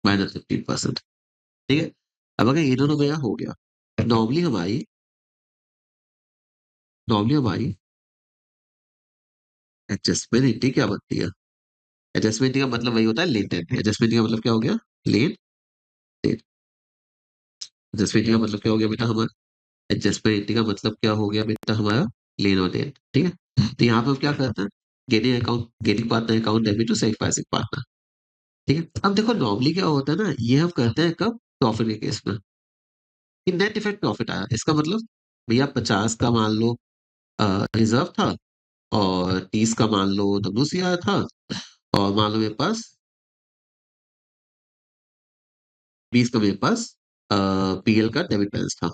-15%। ठीक है, अब अगर ये दोनों मेरा हो गया, नॉर्मली हमारी नॉर्मली हमारी एडजस्टमेंट क्या बनती है, एडजस्टमेंट का मतलब वही होता है लेन देन। एडजस्टमेंट का मतलब क्या हो गया, लेन देन। एडजस्टमेंट का मतलब क्या हो गया बेटा हमारा, एडजस्टमेंट का मतलब क्या हो गया बेटा हमारा, लेन और देन। ठीक है, तो यहाँ पे हम क्या करते हैं, gaining account, gaining partner account debit to sacrificing partner. ठीक है, अब देखो नॉर्मली क्या होता है ना, ये हम करते हैं कब, प्रॉफिट के केस में, कि नेट इफेक्ट प्रॉफिट आया, इसका मतलब भैया 50 का मान लो रिजर्व था, और 30 का मान लो डब्ल्यूसीआर था, और मान लो मेरे पास 20 का मेरे पास पीएल का डेबिट बैलेंस था।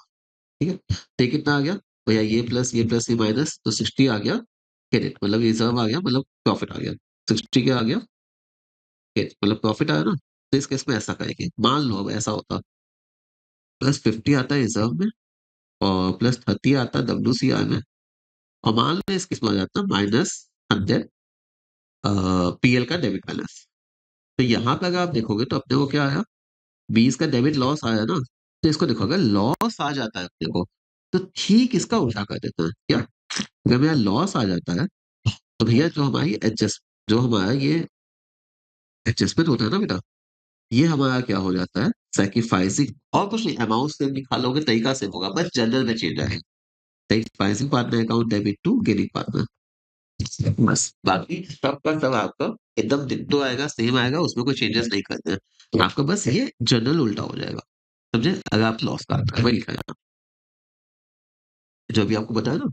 ठीक है, तो ये कितना आ गया भैया, ये प्लस ये माइनस, तो 60 आ गया क्रेडिट, मतलब रिजर्व आ गया, मतलब प्रॉफिट आ गया। 60 क्या आ गया, क्रेडिट मतलब प्रॉफिट आया ना। तो इस केस में ऐसा करेंगे, मान लो अब ऐसा होता, +50 आता है रिजर्व में, और +30 आता है डब्ल्यूसीआर में, और मान लो इस केस में आ जाता -100 पीएल का डेबिट बैलेंस। तो यहाँ पे अगर आप देखोगे तो अपने को क्या आया, 20 का डेबिट लॉस आया ना। तो इसको देखो, अगर लॉस आ जाता है अपने को, तो ठीक इसका उल्टा कर देते हैं क्या, अगर मेरा लॉस आ जाता है, तो भैया जो हमारा ये एडजस्टमेंट होता है ना बेटा, ये हमारा क्या हो जाता है, सैक्रिफाइसिंग, और कुछ नहीं, अमाउंट से निकालोगे तरीका से होगा, बस जनरल में चेंज आएगा, sacrificing partner account debit to gaining partner. बस बाकी सब का सब आपका एकदम डिट्टो आएगा, सेम आएगा, उसमें कोई चेंजेस नहीं करते हैं। तो आपका बस ये जनरल उल्टा हो जाएगा, समझे? अगर आप लॉस का आता है वही लिखा है जो अभी आपको बताया ना,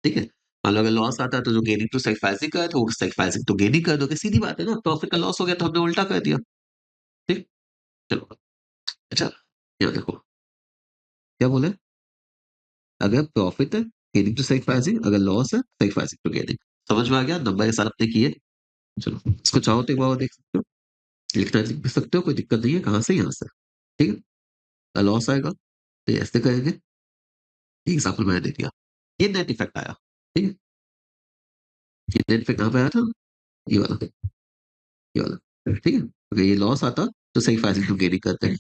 ठीक है? मान लो अगर लॉस आता है तो जो गेनिंग टू सैक्रिफाइसिंग का है तो वो सैक्रिफाइसिंग टू गेनिंग कर दोगे, सीधी बात है ना। प्रॉफिट का लॉस हो गया तो हमने उल्टा कर दिया, ठीक? चलो, अच्छा, यहाँ देखो क्या बोले, अगर प्रॉफिट है गेनिंग टू सैक्रिफाइसिंग, अगर लॉस है सैक्रिफाइसिंग टू गेनिंग। समझ में आ गया? नंबर के साथ अपने किए। चलो, इसको चाहो तो एक बार और देख सकते हो, लिखना लिख भी सकते हो, कोई दिक्कत नहीं है। कहाँ से? यहाँ से, ठीक है? लॉस आएगा तो ये ऐसे करेंगे, एग्जाम्पल मैंने दे दिया। ये नेट इफेक्ट आया, ठीक है? ये नेट इफेक्ट कहाँ पे आया था? ये वाला, ये वाला, ठीक है? अगर ये लॉस आता तो सैक्रिफाइसिंग टू गेनिंग करते हैं।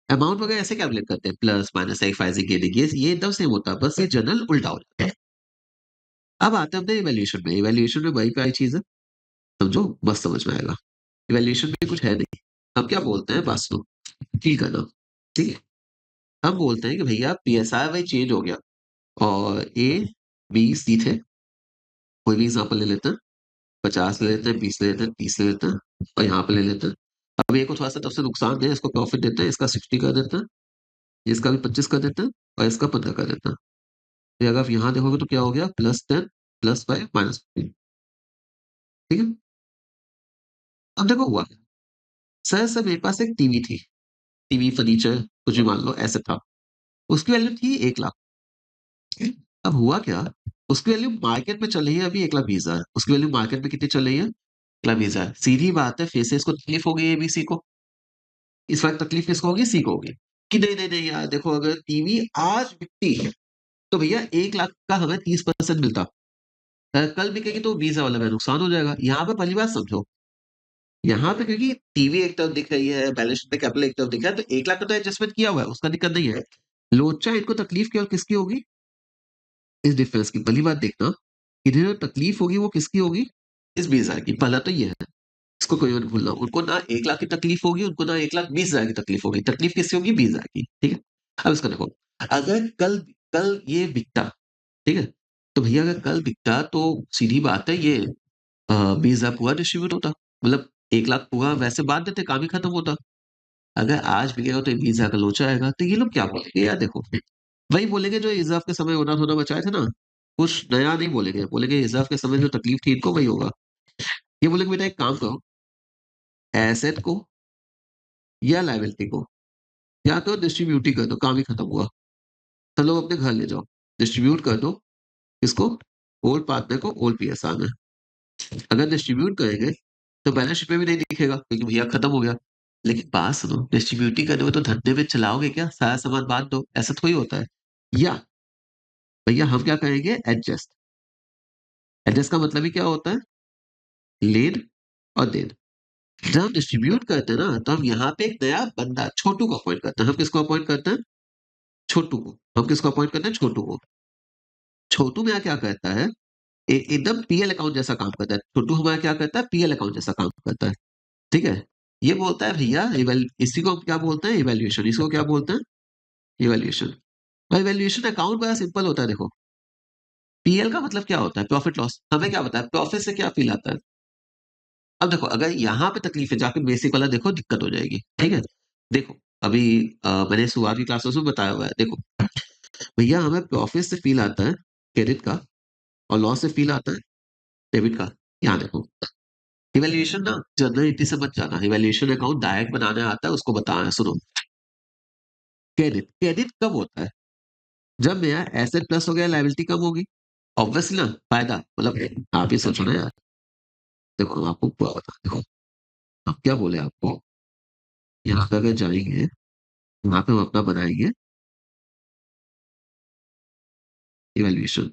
अमाउंट वगैरह ऐसे कैलकुलेट करते हैं, प्लस माइनस सैक्रिफाइसिंग गेनिंग, ये एकदम सेम होता है, बस ये जनरल उल्टा हो जाता है। अब आते हैं अपने इवैल्यूएशन में। इवैल्यूएशन में वही प्यारी चीज है, समझो, मस्त समझ में आएगा। इवैल्यूएशन में कुछ है नहीं। हम क्या बोलते हैं, बात सुनो, ठीक है ना? ठीक है, हम बोलते हैं कि भैया पीएसआई वाई चेंज हो गया और ए बी सी थे, कोई भी एग्जांपल ले लेते हैं, 50 ले लेते हैं, 20 ले लेते हैं, 30 ले लेते हैं, और यहाँ पे ले लेते हैं। अब ये को थोड़ा सा तब से नुकसान है, इसको प्रॉफिट देते हैं, इसका 60 कर देते हैं, इसका भी 25 कर देते हैं, और इसका 15 कर देते हैं। तो अगर आप यहाँ देखोगे तो क्या हो गया, +10 +5 -15, ठीक है? अब देखो हुआ क्या। सर मेरे पास एक टीवी थी, टीवी फर्नीचर कुछ भी मान लो ऐसे था, उसकी वैल्यू थी 1 लाख। अब हुआ क्या, उसकी वैल्यू मार्केट में चल रही है अभी 1,20,000, उसकी वैल्यू मार्केट में कितनी चल रही है? 1,20,000। सीधी बात है, फिर से इसको तकलीफ हो गई एबीसी को। इस वक्त तकलीफ किसको होगी? सी को होगी कि नहीं नहीं नहीं यार, देखो अगर टीवी आज बिकती है तो भैया 1 लाख का हमें 30% मिलता, कल बिकेगी तो 20,000 वाला में नुकसान हो जाएगा। यहाँ पे पहली बात समझो, यहाँ पे क्योंकि टीवी एक तरफ दिख रही है, बैलेंस शीट में कैपिटल एक तरफ दिख रहा है, तो 1 लाख का तो एडजस्टमेंट किया हुआ है, उसका दिक्कत नहीं है। लोचा इनको तकलीफ केवल किसकी होगी? इस डिफरेंस की। पहली बात देखना, इन्हें जो तकलीफ होगी वो किसकी होगी? इस 20,000 की। पहला तो ये है, इसको कोई मत भूलना। उनको ना 1 लाख की तकलीफ होगी, उनको ना 1,20,000 की तकलीफ होगी। तकलीफ किससे होगी? 20,000 की, ठीक है? अब इसका देखो, अगर कल कल ये बिकता, ठीक है, तो भैया अगर कल बिकता तो सीधी बात है ये 20,000 पूरा डिस्ट्रीब्यूट होता, मतलब 1 लाख पूरा वैसे बांट देते, काम ही खत्म होता। अगर आज बिकेगा तो 20,000 का लोचा आएगा। तो ये लोग क्या बोलेंगे यार, देखो वही बोलेंगे जो रिजर्व के समय होना थोड़ा बचाए थे ना, कुछ नया नहीं बोलेंगे। बोलेंगे रिजर्व के समय जो तकलीफ थी इनको वही होगा। ये बोलेंगे बेटा एक काम करो, एसेट को या लायबिलिटी को या तो डिस्ट्रीब्यूट ही कर दो, काम ही खत्म हुआ। चलो अपने घर ले जाओ, डिस्ट्रीब्यूट कर दो। इसको ओल्ड पार्टनर को ओल्ड पीएसआर में। अगर डिस्ट्रीब्यूट करेंगे तो बैलेंस शीट में भी नहीं दिखेगा क्योंकि भैया खत्म हो गया। लेकिन बात सुनो, डिस्ट्रीब्यूटिंग करने में तो धंधे में चलाओगे क्या, सारा सामान बांट दो, ऐसा थोड़ी होता है। या भैया हम क्या करेंगे, एडजस्ट। एडजस्ट का मतलब ही क्या होता है? लेन और देन। जब हम डिस्ट्रीब्यूट करते हैं ना, तो हम यहाँ पे एक नया बंदा छोटू को अपॉइंट करते हैं। हम किसको अपॉइंट करते हैं? छोटू को। हम किसको अपॉइंट करते हैं? छोटू को। छोटू मेरा क्या करता है, एकदम पीएल अकाउंट जैसा काम करता है। छोटू हमारा क्या करता है? पीएल अकाउंट जैसा काम करता है, ठीक है? ये बोलता है भैया इसी को हम क्या बोलते हैं? इवैल्यूएशन। इसको क्या बोलते हैं? इवैल्यूएशन। भाई वैल्यूएशन अकाउंट बड़ा सिंपल होता है, देखो। पीएल का मतलब क्या होता है? Profit loss. हमें क्या पता है प्रॉफिट से क्या फील आता है? अब देखो, अगर यहाँ पे तकलीफ है, जाके बेसिक वाला देखो, दिक्कत हो जाएगी, ठीक है? देखो, अभी मैंने शुरुआत की क्लासेस में बताया हुआ है, देखो भैया हमें प्रॉफिट से फील आता है क्रेडिट का, और लॉस से फील आता है डेबिट का। यहाँ देखो, इवैल्यूएशन ना जनरलिटी से मत जाना। इवैल्यूएशन अकाउंट डायरेक्ट बनाने आता है, उसको बताना, सुनो। क्रेडिट, क्रेडिट कब होता है? जब मेरा एसेट प्लस हो गया, लायबिलिटी कम होगी, ऑब्वियसली ना, फायदा मतलब। आप ही सोचो ना यार, देखो हम आपको पूरा बता, देखो हम क्या बोले आपको, यहाँ पे अगर जाएंगे, वहां पे हम अपना बनाएंगे इवैल्यूएशन।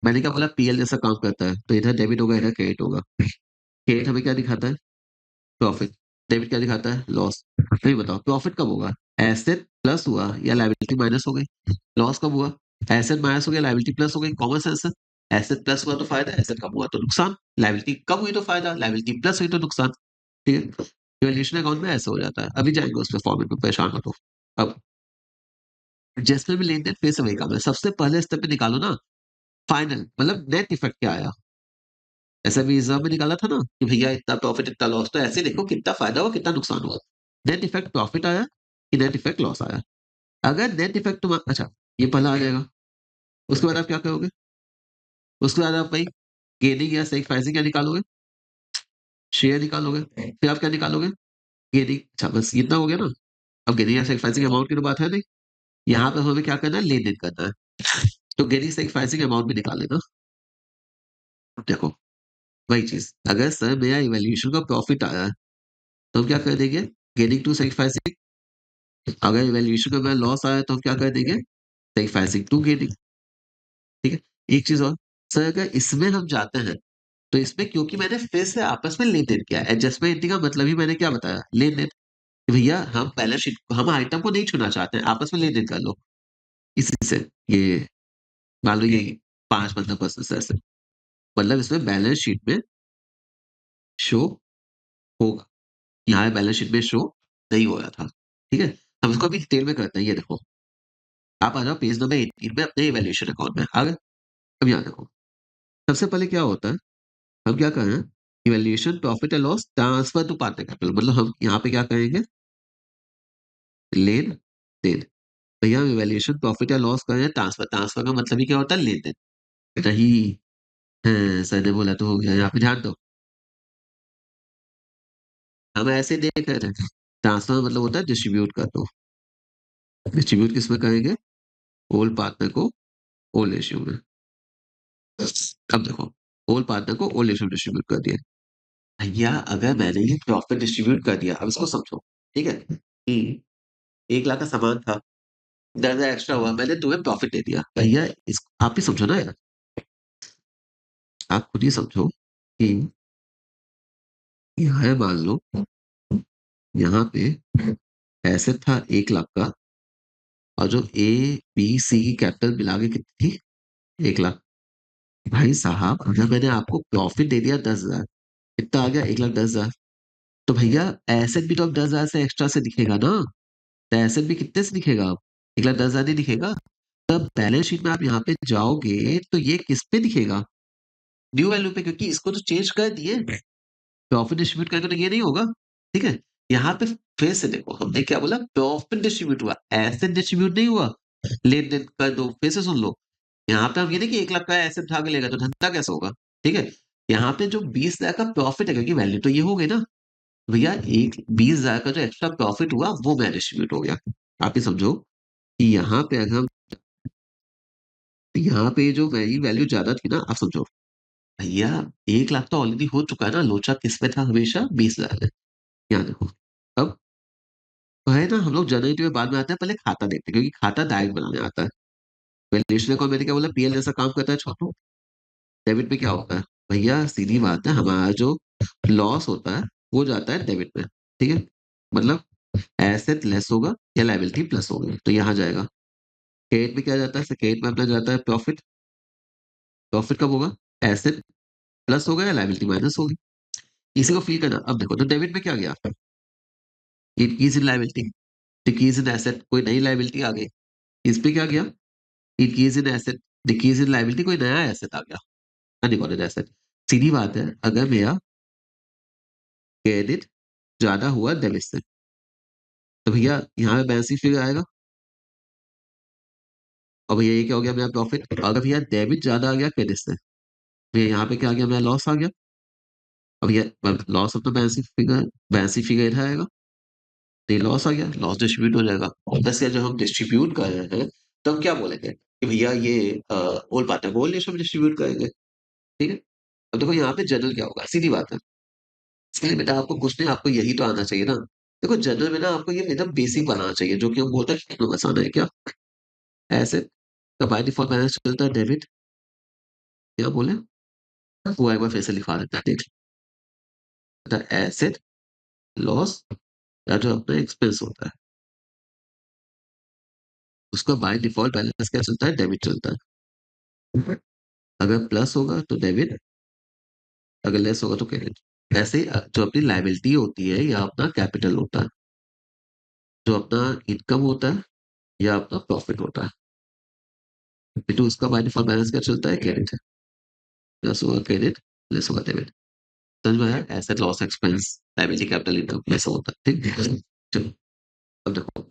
मैंने क्या बोला, पीएल जैसा काम करता है, तो इधर डेबिट होगा, इधर क्रेडिट होगा। क्रेडिट हमें क्या दिखाता है? प्रॉफिट। डेबिट क्या दिखाता है? लॉस। तो ये बताओ प्रॉफिट कब होगा? एसेट प्लस हुआ या लायबिलिटी माइनस हो गई? लॉस कब हुआ? एसेट माइनस हो गया, लायबिलिटी प्लस हो गई। कॉमन सेंस है। एसेट प्लस हुआ तो फायदा, एसेट कम हुआ तो नुकसान। लायबिलिटी कम हुई तो फायदा, लायबिलिटी प्लस हुई तो नुकसान, ठीक है? इवैल्यूएशन अकाउंट में ऐसा हो जाता है। अभी जाएंगे उस पर फॉर्मेट में, परेशान मत हो। अब जिसमें भी लेन देन फिर से वही काम है, सबसे पहले स्टेप पे निकालो ना फाइनल, मतलब नेट इफेक्ट क्या आया। ऐसा भी एग्जाम में निकाला था ना कि भैया इतना प्रॉफिट इतना लॉस, तो ऐसे देखो कितना फायदा हुआ कितना नुकसान हुआ। नेट इफेक्ट प्रॉफिट आया कि नेट इफेक्ट लॉस आया। अगर नेट इफेक्ट तुम अच्छा, ये पहला आ जाएगा। उसके बाद आप क्या करोगे? उसके बाद आप भाई गेनिंग या सेक्रीफाइसिंग क्या निकालोगे? शेयर निकालोगे। फिर आप क्या निकालोगे? गेनिंग। अच्छा बस इतना हो गया ना। अब गेनिंग या सेक्रीफाइसिंग अमाउंट की तो बात है नहीं। यहाँ पे हमें क्या करना है? लेन देन करना है। तो गेनिंग सेक्रीफाइसिंग अमाउंट भी निकाल लेना। देखो वही चीज, अगर सर मेरा इवेल्यूएशन का प्रॉफिट आया है तो हम क्या कर देंगे? Gaining to sacrificing. अगर इवेल्यूएशन का मेरा लॉस आया है तो हम क्या कर देंगे? Sacrificing to gaining. ठीक है। एक चीज और, सर अगर इसमें हम जाते हैं तो इसमें क्योंकि मैंने फिर से आपस में लेन देन किया, एडजस्टमेंट का मतलब ही मैंने क्या बताया? लेन देन। कि भैया हम बैलेंस शीट, हम आइटम को नहीं छूना चाहते हैं, आपस में लेन देन कर लो। इसी से ये मान लो ये 5 मतलब ऐसे, मतलब इसमें बैलेंस शीट में शो होगा। यहाँ बैलेंस शीट में शो नहीं हो रहा था। ठीक है। हम इसको अभी डिटेल में करते हैं। ये देखो, आप आ जाओ पेज नंबर 18 में अपने इवेल्यूएशन अकाउंट में आ गए। अब यहाँ देखो, सबसे पहले क्या होता है, हम क्या करें? Evaluation profit and loss transfer to partner capital, मतलब हम यहाँ पे क्या करेंगे? लेन देन। भैया हम इवेल्यूएशन प्रॉफिट या लॉस करें ट्रांसफर, ट्रांसफर का मतलब ही क्या होता है? लेन देन। नहीं है, सर ने बोला तो हो गया। यहाँ पे ध्यान दो, हम ऐसे देख रहे थे। ट्रांसफर मतलब होता है डिस्ट्रीब्यूट कर दो। डिस्ट्रीब्यूट किसमें करेंगे? ओल्ड पार्टनर को ओल्ड रेशियो में। अब देखो, ओल्ड पार्टनर को ओल्ड रेशियो में डिस्ट्रीब्यूट कर दिया। भैया अगर मैंने ये प्रॉफिट डिस्ट्रीब्यूट कर दिया, अब इसको समझो। ठीक है कि 1 लाख का सामान था, 10,000 एक्स्ट्रा हुआ, मैंने तुम्हें प्रॉफिट दे दिया। भैया इस आप ही समझो ना यार, आप खुद ही समझो कि यहाँ है, मान लो यहाँ पे एसेट था 1 लाख का, और जो ए बी सी की कैपिटल मिला के कितनी थी? 1 लाख। भाई साहब अगर मैंने आपको प्रॉफिट दे दिया 10,000, कितना आ गया? 1,10,000। तो भैया एसेट भी तो अब 10,000 से एक्स्ट्रा से दिखेगा ना। तो एसेट भी कितने से दिखेगा? अब 1,10,000 नहीं दिखेगा। तब बैलेंस शीट में आप यहाँ पे जाओगे तो ये किस पे दिखेगा? न्यू वैल्यू पे, क्योंकि इसको तो चेंज कर दिए। प्रॉफिट डिस्ट्रीब्यूट करेंगे तो ये नहीं होगा। ठीक है। यहाँ पे फिर से देखो, हमने क्या बोला? प्रॉफिट डिस्ट्रीब्यूट हुआ, एसेट डिस्ट्रीब्यूट नहीं हुआ। लेन देन कर दो। फिर से सुन लो, यहाँ पे हम ये नहीं कि 1 लाख का एसेट उठा के लेगा तो धंधा कैसे होगा? ठीक है। यहाँ पे जो 20,000 का प्रॉफिट है, क्योंकि वैल्यू तो ये हो गई ना। भैया एक 20,000 का जो एक्स्ट्रा प्रॉफिट हुआ वो मैं डिस्ट्रीब्यूट हो गया। आप ही समझो कि यहाँ पे अगर हम, यहाँ पे जो मेरी वैल्यू ज्यादा थी ना, आप समझो। भैया 1 लाख तो ऑलरेडी हो चुका है ना, लोचा किस में था? हमेशा 20,000 में। यहाँ देखो, अब है ना, हम लोग जनरेटिव में बाद में आते हैं, पहले खाता देखते हैं क्योंकि खाता डायरेक्ट बनाने आता है। वैल्यूएशन अकाउंट मैंने क्या बोला? पीएल जैसा काम करता है छोटू। डेबिट में क्या होता है? भैया सीधी बात है, हमारा जो लॉस होता है वो जाता है डेबिट में। ठीक है। मतलब एसेट लेस होगा या लाइबिलिटी प्लस होगी, तो यहाँ जाएगा। क्रेडिट में क्या जाता है? क्रेडिट में अपना जाता है प्रॉफिट। प्रॉफिट कब होगा? एसेट प्लस होगा या लाइबिलिटी माइनस होगी। इसी को फील करना। अब देखो, तो डेबिट में क्या गया? Increase in liability, decrease in asset, कोई नई लाइबिलिटी आ गई। इस पे क्या गया? Increase in asset, decrease in liability, कोई नया एसेट आ गया, अनरिकॉर्डेड एसेट। सीधी बात है, अगर मेरा क्रेडिट ज्यादा हुआ डेबिट से, तो भैया यहाँ पे बैलेंस शीट फिगर आएगा। और भैया ये क्या हो गया? मेरा प्रॉफिट। अगर भैया डेबिट ज्यादा आ गया क्रेडिट से, भैया यहाँ पे क्या आ गया? मेरा लॉस आ गया। अब भैया loss of the balance sheet figure, balance sheet figure इधर आएगा। तो ये लॉस आ गया, लॉस डिस्ट्रीब्यूट हो जाएगा। और बस जब हम डिस्ट्रीब्यूट कर रहे हैं तो हम क्या बोलेंगे कि भैया ये होल पार्ट है, होल रेशियो में डिस्ट्रीब्यूट करेंगे। ठीक है। अब देखो यहाँ पे जनरल क्या होगा, सीधी बात है। इसलिए बेटा आपको कुछ नहीं, आपको यही तो आना चाहिए ना। देखो जनरल में ना आपको ये एकदम बेसिक बनाना चाहिए, जो कि हम बोलते हैं बस आना है क्या? ऐसे तो बाय डिफॉल्ट बैलेंस चलता है डेबिट। क्या बोले? वो एक बार फिर से लिखवा देता है, देख लेता है। एसेट लॉस या जो अपना एक्सपेंस होता है, उसका बाय डिफॉल्ट बैलेंस क्या चलता है? डेबिट चलता है। अगर प्लस होगा तो डेबिट, अगर लेस होगा तो क्रेडिट। ऐसे ही जो अपनी लाइबिलिटी होती है या अपना कैपिटल होता है, जो अपना इनकम होता है या अपना प्रॉफिट होता है, तो उसका बाय डिफॉल्ट बैलेंस क्या चलता है? क्रेडिट है। प्लस होगा क्रेडिट, लेस होगा डेबिट। समझ में आया? Asset loss expense liability capital income ऐसा होता है। ठीक है, चलो अब देखो,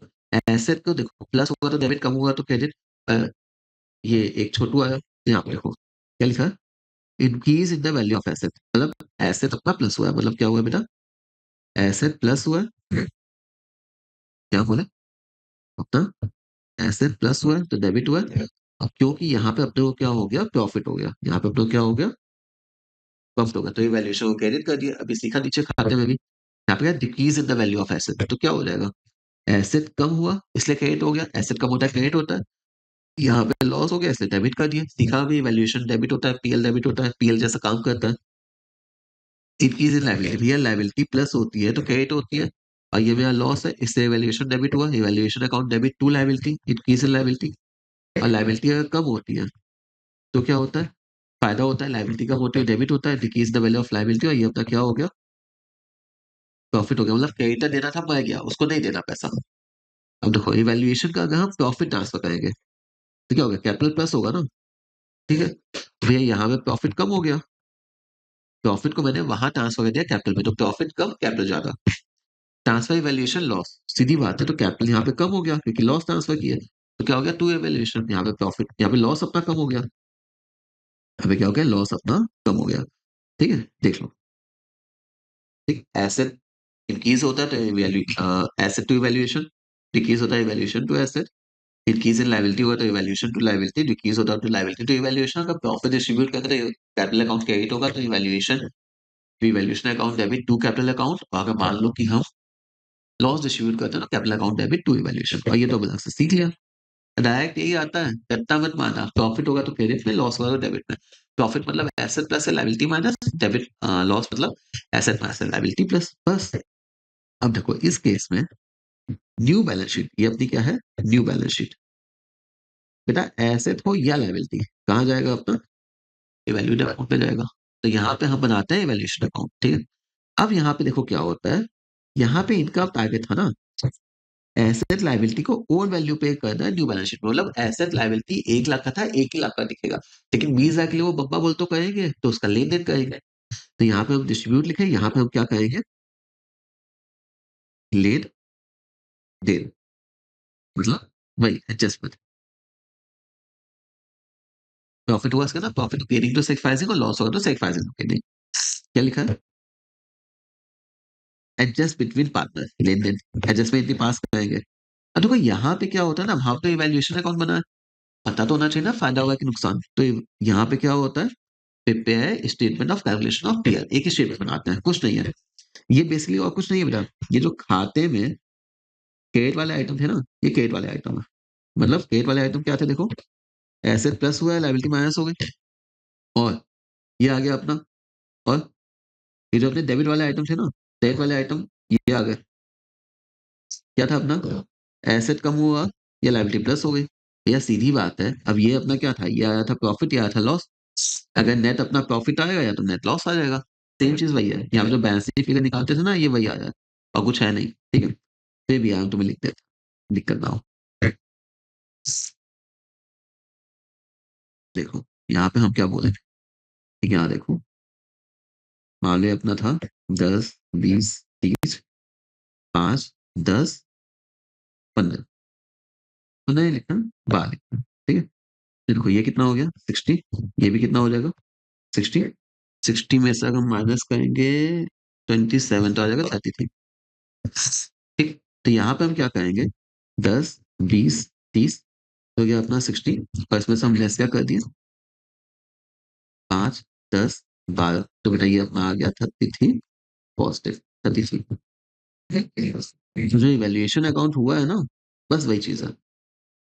एसेट को देखो प्लस होगा तो डेबिट, कम होगा तो क्रेडिट। ये एक छोटू आया, यहाँ पे देखो क्या लिखा है, increase in the value of asset, मतलब एसेट अपना प्लस हुआ है, मतलब क्या हुआ है बेटा, एसेट प्लस हुआ है, क्या बोले अपना, एसेट प्लस हुआ है तो डेबिट हुआ है। अब क्योंकि यहाँ पे अपने को क्या हो गया, प्रॉफिट हो गया, यहाँ पे अपने को क्या हो गया, प्रॉफिट हो गया, तो ये वैल्यूएशन को क्रेडिट कर दिया। अभी सीखा नीचे खाते में भी, यहाँ पे decrease in the value of asset, तो क्या हो जाएगा, एसेट कम हुआ इसलिए क्रेडिट हो गया, एसेट कम होता है क्रेडिट होता है, यहाँ पे लॉस हो गया इसलिए डेबिट कर दिया। सीखा भी, वैल्यूएशन डेबिट होता है, पीएल डेबिट होता है, पीएल जैसा काम करता है। Increase in liability, real liability plus होती है तो क्रेडिट होती है, और ये मेरा लॉस है इससे वैल्यूएशन डेबिट हुआ, valuation account debit to liability, increase in liability. और लाइबिलिटी अगर कम होती है तो क्या होता है, फायदा होता है, लाइबिलिटी कम होती है डेबिट होता है, decrease the value of liability, और ये अपना क्या हो गया, प्रॉफिट हो गया, मतलब क्रेडिटर देना था मर गया, उसको नहीं देना पैसा। अब देखो इवैल्यूएशन का अगर हम प्रॉफिट ट्रांसफर करेंगे तो क्या होगा, कैपिटल प्लस होगा ना, ठीक है, भैया यहाँ पे प्रॉफिट कम हो गया, प्रॉफिट को मैंने वहां ट्रांसफर कर दिया कैपिटल में, तो प्रॉफिट कम कैपिटल ज्यादा, ट्रांसफर वैल्यूएशन लॉस, सीधी बात है, तो कैपिटल यहाँ पे कम हो गया क्योंकि लॉस ट्रांसफर किया, तो क्या हो गया, टू वैल्यूएशन, यहाँ पे प्रॉफिट, यहाँ पे लॉस अपना कम हो गया, यहाँ पे क्या हो गया, लॉस अपना कम हो गया। ठीक है, देख लो, ठीक, एसेट इंक्रीज होता है तो value, asset to valuation, decrease होता है valuation to asset, increase in liability हुआ तो इवैल्यूएशन टू लायबिलिटी, डिक्रीज होता है तो लायबिलिटी टू इवैल्यूएशन, अगर प्रॉफिट डिस्ट्रीब्यूट करते हैं कैपिटल अकाउंट क्रेडिट होगा तो evaluation, evaluation account debit to capital account, और अगर मान लो कि हम लॉस डिस्ट्रीब्यूट करते हैं तो capital account debit to evaluation, और ये तो अलग से सीख लिया, डायरेक्ट यही आता है, रट्टा मत मारना, प्रॉफिट होगा तो क्रेडिट में, लॉस होगा तो डेबिट में। प्रॉफिट मतलब asset plus liability minus debit, loss मतलब एसेट माइनस लायबिलिटी प्लस, बस। अब देखो इस केस में न्यू बैलेंस शीट, ये अपनी क्या है, न्यू बैलेंस शीट, बेटा एसेट हो या लायबिलिटी कहाँ जाएगा अपना, इवैल्यूएशन अकाउंट पे जाएगा, तो यहाँ पे हम बनाते हैं इवैल्यूएशन अकाउंट, ठीक है। अब यहाँ पे देखो क्या होता है, यहाँ पे इनका टारगेट था ना, एसेट लायबिलिटी को ओन वैल्यू पे करना है न्यू बैलेंस शीट में, मतलब एसेट लायबिलिटी 1 लाख का था, 1 ही लाख का दिखेगा, लेकिन 20 लाख के लिए वो बब्बा बोल तो करेंगे, तो उसका लेन देन करेंगे, तो यहाँ पे हम डिस्ट्रीब्यूट लिखे, यहाँ पे हम क्या करेंगे, लेन देन, मतलब वही एडजस्टमेंट, प्रॉफिट हुआ इसका ना, प्रॉफिट गेनिंग टू सेक्रिफाइसिंग, और लॉस होगा तो सेक्रिफाइसिंग गेनिंग, क्या लिखा है, एडजस्ट बिटवीन पार्टनर, लेन देन एडजस्टमेंट इतनी पास करेंगे। अब देखो यहाँ पे क्या होता है ना, हम तो इवैल्यूएशन अकाउंट बना है, पता तो होना चाहिए ना फायदा होगा कि नुकसान, तो यहाँ पे क्या होता है, prepare statement of calculation of PL, एक ही स्टेटमेंट बनाते हैं, कुछ नहीं है, ये बेसिकली और कुछ नहीं है बेटा, ये जो खाते में क्रेडिट वाले आइटम थे ना, ये क्रेडिट वाले आइटम है, मतलब क्रेडिट वाले आइटम क्या थे देखो, एसेट प्लस हुआ है, लायबिलिटी माइनस हो गई, और ये आ गया अपना, और ये जो अपने डेबिट वाले आइटम थे ना, डेबिट वाले आइटम ये आ गए, क्या था अपना, एसेट कम हुआ या लायबिलिटी प्लस हो गई, भैया सीधी बात है, अब ये अपना क्या था, ये आया था प्रॉफिट, ये आया था लॉस, अगर नेट अपना प्रॉफिट आएगा या तो नेट लॉस आ जाएगा, सेम चीज वही है, यहाँ पे जो बैलेंस शीट फिगर निकालते थे ना, ये वही आया है, और कुछ है नहीं, ठीक है, फिर भी यहाँ तुम्हें लिख देते, दिक्कत ना हो। देखो यहाँ पे हम क्या बोले थे, ठीक है, यहाँ देखो, मान लो अपना था 10 20 30 5 10 15, तो नहीं लिखना, 12 लिखना, ठीक है, तो देखो ये कितना हो गया 60, ये भी कितना हो जाएगा 60, 60 में से अगर हम माइनस करेंगे 27 तो आ जाएगा 33, ठीक, तो यहाँ पे हम क्या करेंगे, 10 20 30 हो गया अपना 60, और इसमें से हम लेस क्या कर दिए, 5 10 12, तो बेटा ये अपना आ गया 33 पॉजिटिव 33, तो जो इवेल्युएशन अकाउंट हुआ है ना, बस वही चीज है,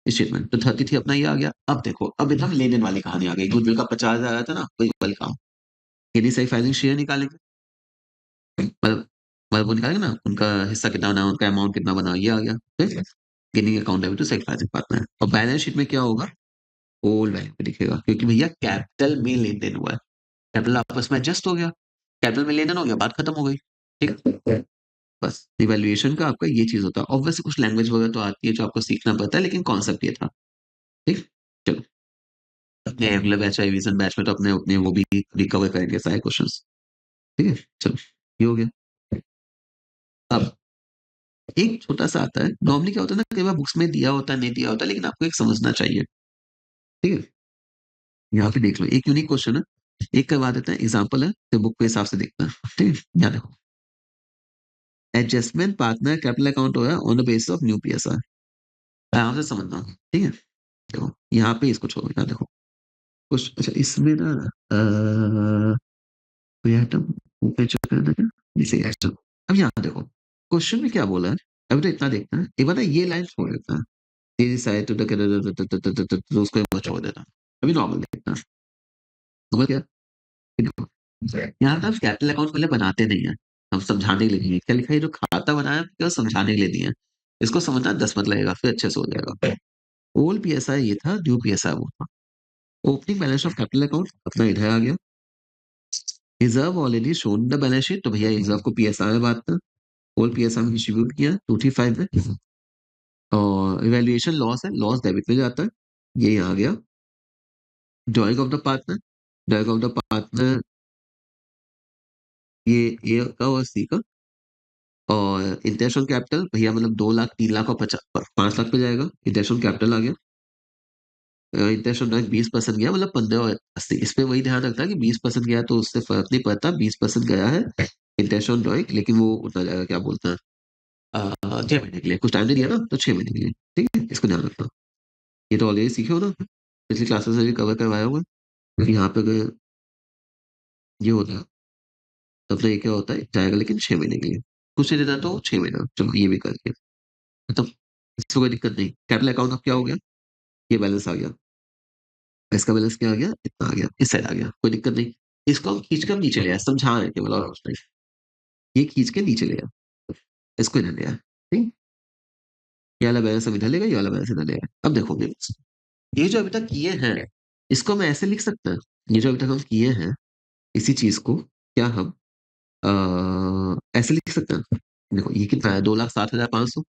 स्टेटमेंट तो 33 अपना ये आ गया। अब देखो अब एकदम लेन देन वाली कहानी आ गई, गुडविल का 50,000 आया था ना, वही वाली काम, यदि सही फाइलिंग शेयर निकालेंगे, मतलब मतलब वो निकालेंगे ना, उनका हिस्सा कितना बना, उनका अमाउंट कितना बना, ये आ गया, फिर gaining account debit to sacrificing partner, और बैलेंस शीट में क्या होगा, ओल्ड वैल्यू पे दिखेगा, क्योंकि भैया कैपिटल में लेन देन हुआ है, कैपिटल आपस में एडजस्ट हो गया, कैपिटल में लेन देन हो गया, बात खत्म हो गई, ठीक है, बस इवैल्यूएशन का आपका ये चीज होता है, ऑब्वियसली कुछ लैंग्वेज वगैरह तो आती है जो आपको सीखना पड़ता है, लेकिन कॉन्सेप्ट ये था, ठीक, चलो। अपने रेगुलर बैच रिवीजन बैच में तो अपने अपने वो भी रिकवर करेंगे सारे क्वेश्चंस। ठीक है, चलो ये हो गया। अब एक छोटा सा आता है, नॉर्मली क्या होता है ना, कई बार बुक्स में दिया होता है, नहीं दिया होता, लेकिन आपको एक समझना चाहिए। ठीक है, यहाँ पे देख लो, एक यूनिक क्वेश्चन है, एक करवा देते हैं, एग्जाम्पल है, तो बुक के हिसाब से देखना है। ठीक है, यहाँ देखो, एडजस्टमेंट पार्टनर कैपिटल अकाउंट हो रहा है on the basis of new PSR. आराम से समझना, ठीक है। देखो यहाँ पे इसको छोड़ो, यहाँ देखो कुछ, अच्छा इसमें ना कोई आइटम ऊपर चेक करना क्या, जैसे आइटम। अब यहाँ देखो क्वेश्चन में क्या बोला है, अभी तो इतना देखना है, एक बार ना ये लाइन छोड़ देता है, तेरी साइड तो उसको एक बार छोड़ देना। अभी नॉर्मल देखना, नॉर्मल क्या, देखो यहाँ पे हम कैपिटल अकाउंट पहले बनाते नहीं है, हम समझाने के लिए नहीं है। क्या लिखा है, जो खाता बनाया है, केवल समझाने के लिए नहीं है। इसको समझना 10 मिनट लगेगा, फिर अच्छे से हो जाएगा। ओल्ड पीएसआई ये था, न्यू पीएसआई वो था। Opening balance of capital account अपना इधर आ गया। Reserve already shown the balance sheet, तो भैया रिजर्व को पीएसआई में बात कर, ओल्ड पीएसआई में डिस्ट्रीब्यूट किया 235 में। और इवेल्युएशन लॉस है, लॉस डेबिट में जाता है, ये यहाँ आ गया। Drawing of the partner, drawing of the partner ये ए का और सी का। और इंटेंशनल कैपिटल भैया मतलब 2 लाख 3 लाख और 5 लाख पे जाएगा, इंटेंशनल कैपिटल आ गया। इंटेंशनल रैंक 20% गया, मतलब 15 और 80, इस पे वही ध्यान रखता है कि 20% गया तो उससे फर्क नहीं पड़ता, 20% गया है इंटेंशनल ड्रॉइंग, लेकिन वो उतना जाएगा, क्या बोलते हैं, 6 महीने के लिए, कुछ टाइम नहीं दिया ना, तो 6 महीने के लिए। ठीक है, इसको ध्यान रखना। ये तो ऑलरेडी सीखे हो ना, पिछली क्लासेस में भी कवर करवाया हुआ है। यहाँ पे अगर ये होता है तब तो ये क्या होता है, जाएगा लेकिन 6 महीने के लिए, कुछ नहीं देता तो 6 महीना, चलो ये भी करके मतलब इससे कोई दिक्कत नहीं। कैपिटल अकाउंट अब क्या हो गया, ये बैलेंस आ गया, इसका बैलेंस क्या आ गया, इतना आ गया, इस साइड आ गया, कोई दिक्कत नहीं। इसको हम खींच कर नीचे ले आए, समझा रहे केवल, और कुछ नहीं। ये खींच के नीचे ले आया, इसको इधर ले आया। ठीक, ये वाला बैलेंस हम इधर ले गए, ये वाला बैलेंस इधर ले आए। अब देखोगे, ये जो अभी तक किए हैं, इसको मैं ऐसे लिख सकता हूँ, ये जो अभी तक हम किए हैं, इसी चीज को क्या हम ऐसे लिख सकते हैं। देखो ये कितना है, 2,07,500।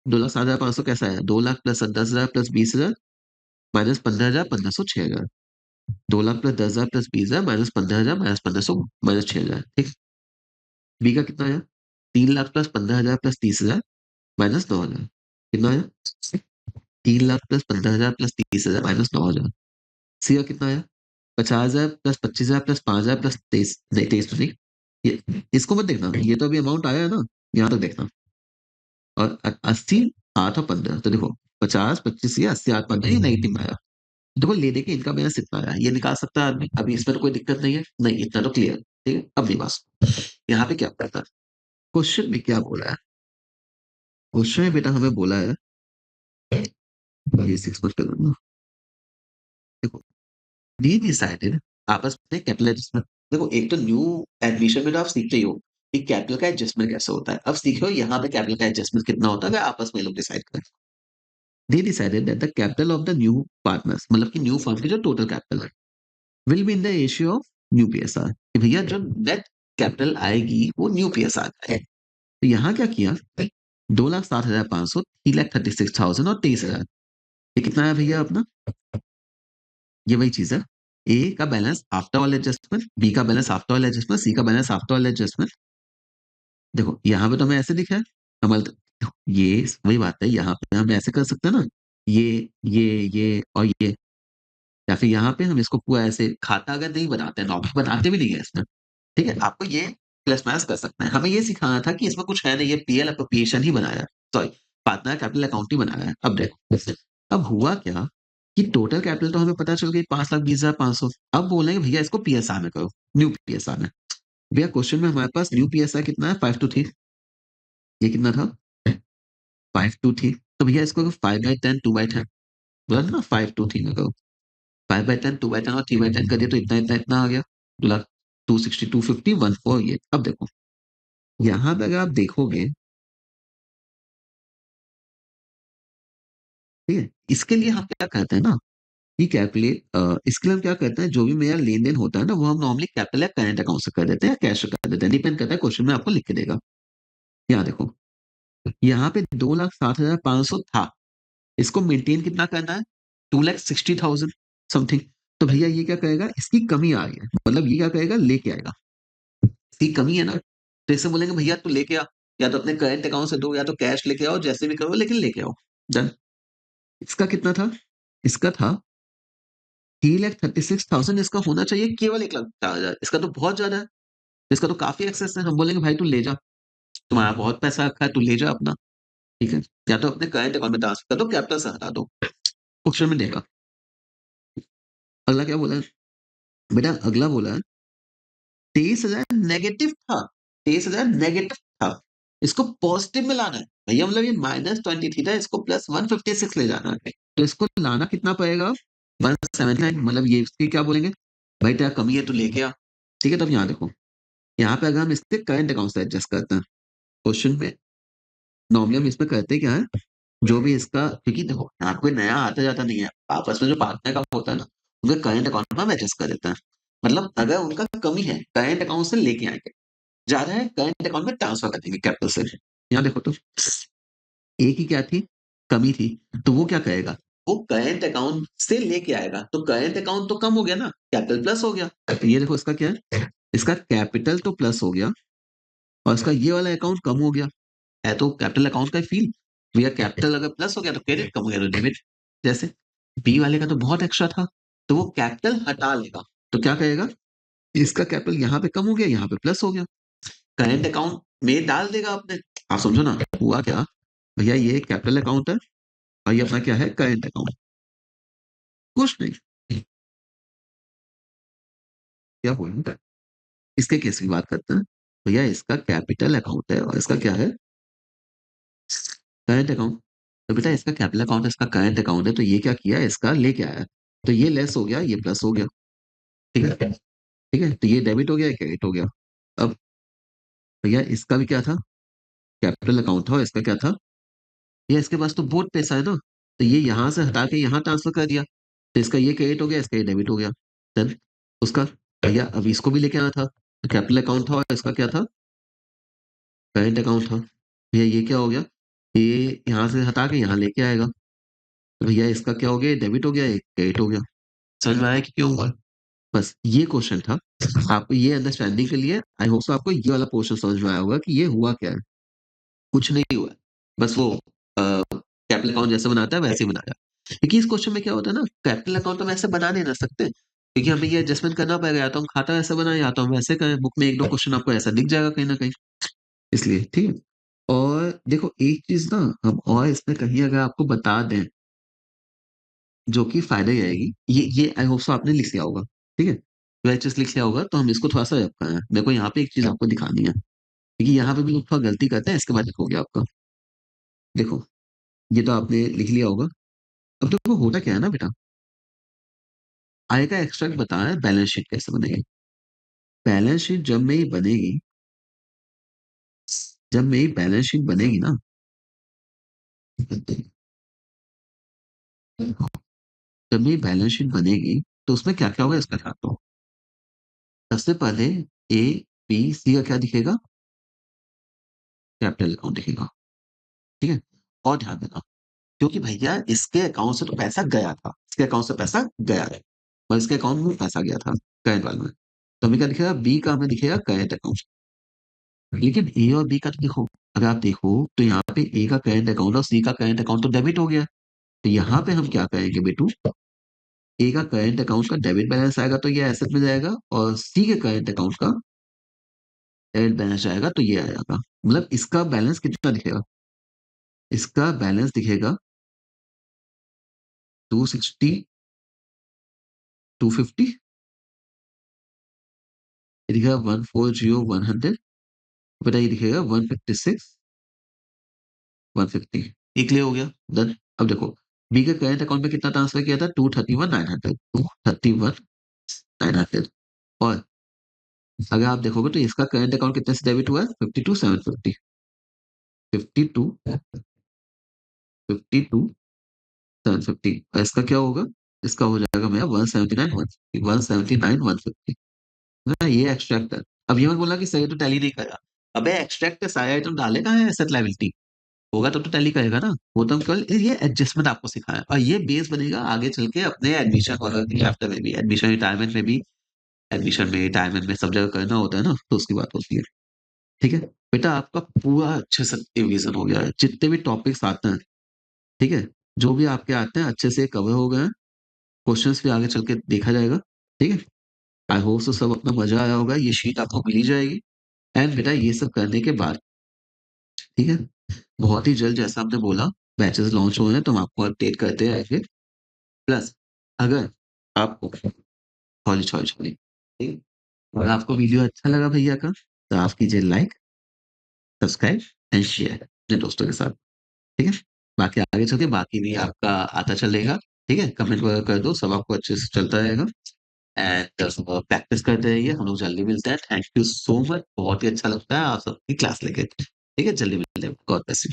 2,07,500 कैसा है, 2 lakh plus 10,000 plus 20,000 minus 15,000 1500 6,000। 2 lakh plus 10,000 plus 20,000 minus 15,000 minus 1500 minus 6,000। ठीक, बी का कितना आया, 3 लाख प्लस 15,000 प्लस 30,000 माइनस 9,000। कितना आया, 3 लाख प्लस 15,000 प्लस 30,000 माइनस 9,000। सी का कितना आया, 50,000 प्लस 25,000 प्लस 5,000 प्लस 23, नहीं 23 तो नहीं, ये इसको मत देखना, ये तो अभी अमाउंट आया है ना, यहाँ तक देखना। और 80 8 और 15, तो देखो 50 25 या 80 8 15 ये नेगेटिव में आया। देखो लेने के इनका बैलेंस इतना आया, ये निकाल सकता है आदमी, अभी इसमें तो कोई दिक्कत नहीं है, नहीं इतना तो क्लियर। ठीक है, अब नहीं बस, यहाँ पे क्या करता है, क्वेश्चन में क्या बोला है, क्वेश्चन में बेटा हमें बोला है, ये 6 कर दो ना। देखो डी डिसाइडेड, आपस में कैपिटल एडजस्टमेंट। देखो एक तो न्यू एडमिशन में तो आप सीखते ही हो कि कैपिटल का एडजस्टमेंट कैसे होता है, अब सीखे हो यहाँ पे कैपिटल का एडजस्टमेंट कितना होता है, अगर आपस में लोग डिसाइड करें। They decided that the capital of the new partners, मतलब कि न्यू फर्म की जो टोटल कैपिटल है, will be in the ratio of new PSR, कि भैया जो नेट कैपिटल आएगी वो न्यू पीएसआर है। तो यहाँ क्या किया, 2,07,500, 3,36,000 और 23,000, ये कितना है भैया अपना, ये वही चीज है। ए का balance after all adjustment, B का balance after all adjustment, C का बैलेंस आफ्टर ऑल एडजस्टमेंट। देखो यहाँ पे तो हमें ऐसे दिखा है, हमारे देखो, ये वही बात है, यहाँ पे हम ऐसे कर सकते हैं ना, ये और ये, या फिर यहाँ पे हम इसको पूरा ऐसे खाता अगर नहीं बनाते हैं, नॉर्मल बनाते भी नहीं है इसमें। ठीक है, आपको ये प्लस माइनस कर सकते हैं, हमें ये सिखाना था कि इसमें कुछ है नहीं, ये पीएल अप्रोप्रिएशन ही बनाया, सॉरी पार्टनर कैपिटल अकाउंट ही बनाया है। अब देखो, अब हुआ क्या कि टोटल कैपिटल तो हमें पता चल गई 5,20,500, अब बोलेंगे भैया इसको पीएसआर में करो, न्यू पीएसआर में। भैया क्वेश्चन में हमारे पास न्यू पीएसआर कितना है, 523, ये कितना था, 523, तो भैया इसको 5/10 2/10, बोला था ना 523 में करो, 5/10 2/10 और 3/10 कर दिया, तो इतना इतना इतना आ गया, 2,00,000 260 250 14, ये अब देखो यहाँ पे अगर आप देखोगे, ठीक है, इसके लिए हम क्या करते हैं ना, कि कैलकुलेट, इसके लिए हम क्या करते हैं, जो भी मेरा लेन देन होता है ना, वो हम नॉर्मली कैपिटल या करंट अकाउंट से कर देते हैं या कैश से कर देते हैं, डिपेंड करता है, क्वेश्चन में आपको लिख के देगा। यहाँ देखो, यहाँ पे 2,07,500 था, इसको मेंटेन कितना करना है, 2,60,000, समथिंग। तो भैया ये क्या कहेगा, इसकी कमी आ रही है, मतलब ये क्या कहेगा, लेके आएगा। इसकी कमी है ना, तो इससे बोलेंगे भैया तू लेके आ, या तो अपने करंट अकाउंट से दो, या तो कैश लेके आओ, जैसे भी करो लेकिन लेके आओ। डन। इसका कितना था, इसका था 3,36,000, इसका होना चाहिए केवल 1,04,000, इसका तो बहुत ज्यादा है, इसका तो काफी एक्सेस है। हम बोलेंगे भाई तू ले जा, तुम्हारा बहुत पैसा रखा है, तू ले जा अपना, ठीक है, या तो अपने करंट अकाउंट में ट्रांसफर कर दो, कैपिटल से हटा दो, ऑप्शन में देगा। अगला क्या बोला है बेटा, अगला बोला है 23,000 नेगेटिव था, 23,000 नेगेटिव था, इसको पॉजिटिव में लाना है भैया, मतलब ये -23 था, इसको +156 ले जाना है, तो इसको लाना कितना पड़ेगा, 179, मतलब ये इसकी क्या बोलेंगे, भाई तेरा कमी है तो लेके आ। ठीक है, तब यहाँ देखो, यहाँ पे अगर हम इसके करंट अकाउंट से एडजस्ट करते हैं क्वेश्चन में, नॉर्मली हम इसमें करते क्या है, जो भी इसका, क्योंकि देखो यहाँ कोई नया आता जाता नहीं है, आपस में जो पार्टनर का होता है ना, उनके करंट अकाउंट में हम एडजस्ट कर देते हैं, मतलब अगर उनका कमी है करंट अकाउंट से लेके आएंगे, ज्यादा है करंट अकाउंट में ट्रांसफर कर देंगे कैपिटल से। यहाँ देखो तो एक ही क्या थी, कमी थी, तो वो क्या कहेगा, वो करंट अकाउंट से लेके आएगा, तो करंट अकाउंट तो कम हो गया ना, कैपिटल प्लस हो गया, तो ये देखो इसका क्या है, इसका कैपिटल तो प्लस हो गया, और इसका ये वाला अकाउंट कम हो गया, है तो कैपिटल अकाउंट का फील, भैया कैपिटल अगर प्लस हो गया तो क्रेडिट, कम हो गया तो डेबिट। जैसे बी वाले का तो बहुत एक्स्ट्रा था, तो वो कैपिटल हटा लेगा, तो क्या कहेगा, इसका कैपिटल यहाँ पे कम हो गया, यहाँ पे प्लस हो गया, करंट अकाउंट में डाल देगा अपने। आप समझो ना, हुआ क्या, भैया ये कैपिटल अकाउंट है, और ये अपना क्या है, करंट अकाउंट, कुछ नहीं, क्या बोलूं, इसके केस की बात करते हैं, भैया इसका कैपिटल अकाउंट है और इसका क्या है, करंट अकाउंट, तो बेटा इसका कैपिटल अकाउंट है, इसका करंट अकाउंट है, तो ये क्या किया, इसका लेके आया, तो ये लेस हो गया, ये प्लस हो गया, ठीक है, ठीक है, तो ये डेबिट हो गया, ये क्रेडिट हो गया। अब भैया इसका भी क्या था, कैपिटल अकाउंट था, और इसका क्या था, ये इसके पास तो बहुत पैसा है ना, तो ये यहाँ से हटा के यहाँ ट्रांसफर कर दिया, तो इसका ये क्रेडिट हो गया, इसका ये डेबिट हो गया। देन उसका, भैया अब इसको भी लेके आना था, तो कैपिटल अकाउंट था और इसका क्या था, करंट अकाउंट था, भैया ये क्या हो गया, ये यहाँ से हटा के यहाँ लेके आएगा, तो भैया इसका क्या हो गया, डेबिट हो गया, एक क्रेडिट हो गया। समझ में आया कि क्यों हुआ, बस ये क्वेश्चन था, आपको ये अंडरस्टैंडिंग के लिए, आई होप आपको ये वाला पोर्शन समझ में आया होगा कि ये हुआ क्या है, कुछ नहीं हुआ, बस वो कैपिटल अकाउंट जैसे बनाता है वैसे ही बनाया, क्योंकि इस क्वेश्चन में क्या होता है ना, कैपिटल अकाउंट तो हम ऐसे बना नहीं ना सकते, क्योंकि हमें ये एडजस्टमेंट करना पड़ेगा, या तो हम खाता ऐसा बनाए, या तो हम वैसे करें, बुक में एक दो क्वेश्चन आपको ऐसा दिख जाएगा कहीं ना कहीं, इसलिए ठीक है। और देखो एक चीज ना, हम और इसमें कहीं अगर आपको बता दें, जो कि फायदा ही आएगी, ये आई होप सो आपने लिख लिया होगा, ठीक है, वेचेस लिख लिया होगा, तो हम इसको थोड़ा सा रखा है, मेरे को यहाँ पे एक चीज आपको दिखानी है, क्योंकि यहाँ पे भी लोग थोड़ा गलती करते हैं, इसके बाद लिखोगे आपका, देखो ये तो आपने लिख लिया होगा। अब देखो होता क्या है ना बेटा, आय का एक्सट्रैक्ट बताया है, बैलेंस शीट कैसे बनेगी, बैलेंस शीट जब मेरी बनेगी, जब मेरी बैलेंस शीट बनेगी ना, जब मेरी बैलेंस शीट बनेगी, तो उसमें क्या क्या होगा इसका ध्यान दो। सबसे पहले ए बी सी का क्या दिखेगा, कैपिटल अकाउंट दिखेगा, ठीक है, और ध्यान देना, क्योंकि भैया इसके अकाउंट से तो पैसा गया था, इसके अकाउंट से पैसा गया है, और इसके अकाउंट में पैसा गया था करंट वाले में, तो हमें क्या दिखेगा, बी का हमें दिखेगा करंट अकाउंट, लेकिन ए और बी का तो देखो, अगर आप देखो तो यहाँ पे ए का करंट अकाउंट और सी का करंट अकाउंट तो डेबिट हो गया, तो यहाँ पे हम क्या करेंगे बेटू, ए का करंट अकाउंट का डेबिट बैलेंस आएगा तो ये एसेट में जाएगा, और सी के करंट अकाउंट का डेबिट बैलेंस आएगा तो ये आएगा, मतलब इसका बैलेंस कितना दिखेगा, इसका बैलेंस दिखेगा 260, 250, ये दिखेगा 140, 100, बेटा ये दिखेगा 156, 150, ये क्लियर हो गया, डन। अब देखो बी के करंट अकाउंट में कितना ट्रांसफर किया था, 231,900, 231,900, और अगर आप देखोगे तो इसका करंट अकाउंट कितने से डेबिट हुआ है, 52,750, 52,750, और इसका क्या होगा, इसका हो जाएगा मेरा 179,150, 179,150, ना ये एक्सट्रैक्ट है। अब ये मत बोला कि सही तो टैली नहीं करा, अबे एक्सट्रैक्ट है, सारे आइटम डाले कहाँ है एसेट लायबिलिटी, होगा तो टैली करेगा ना। वो तो हम केवल ये एडजस्टमेंट आपको सिखाया, और ये बेस बनेगा आगे चल के अपने एडमिशन वगैरह के आफ्टर में भी, एडमिशन रिटायरमेंट में भी। एडमिशन में, रिटायरमेंट में, सब जगह करना होता है ना, तो उसकी बात होती है। ठीक है। बेटा आपका पूरा अच्छे से रिवीजन हो गया है, जितने भी टॉपिक्स आते हैं, ठीक है, जो भी आपके आते हैं अच्छे से कवर हो गए हैं। क्वेश्चंस भी आगे चल के देखा जाएगा। ठीक है। आई होप सो सब अपना मजा आया होगा, ये शीट आपको मिल ही जाएगी। एंड बेटा ये सब करने के बाद, ठीक है, बहुत ही जल्द जैसा आपने बोला बैचेस लॉन्च हो रहे हैं, तो हम आपको अपडेट करते रहेंगे। प्लस अगर आपको सॉरी सॉरी सॉरी, ठीक है, अगर आपको वीडियो अच्छा लगा भैया का, तो आप कीजिए लाइक, सब्सक्राइब एंड शेयर अपने दोस्तों के साथ। ठीक है। बाकी आगे चल के बाकी भी आपका आता चलेगा। ठीक है, कमेंट वगैरह कर दो, सब आपको अच्छे से चलता रहेगा। एंड प्रैक्टिस करते रहिए, हम लोग जल्दी मिलते हैं। थैंक यू सो मच, बहुत ही अच्छा लगता है आप सबकी क्लास लेके। ठीक है, जल्दी मिलते हैं, गॉड ब्लेस यू।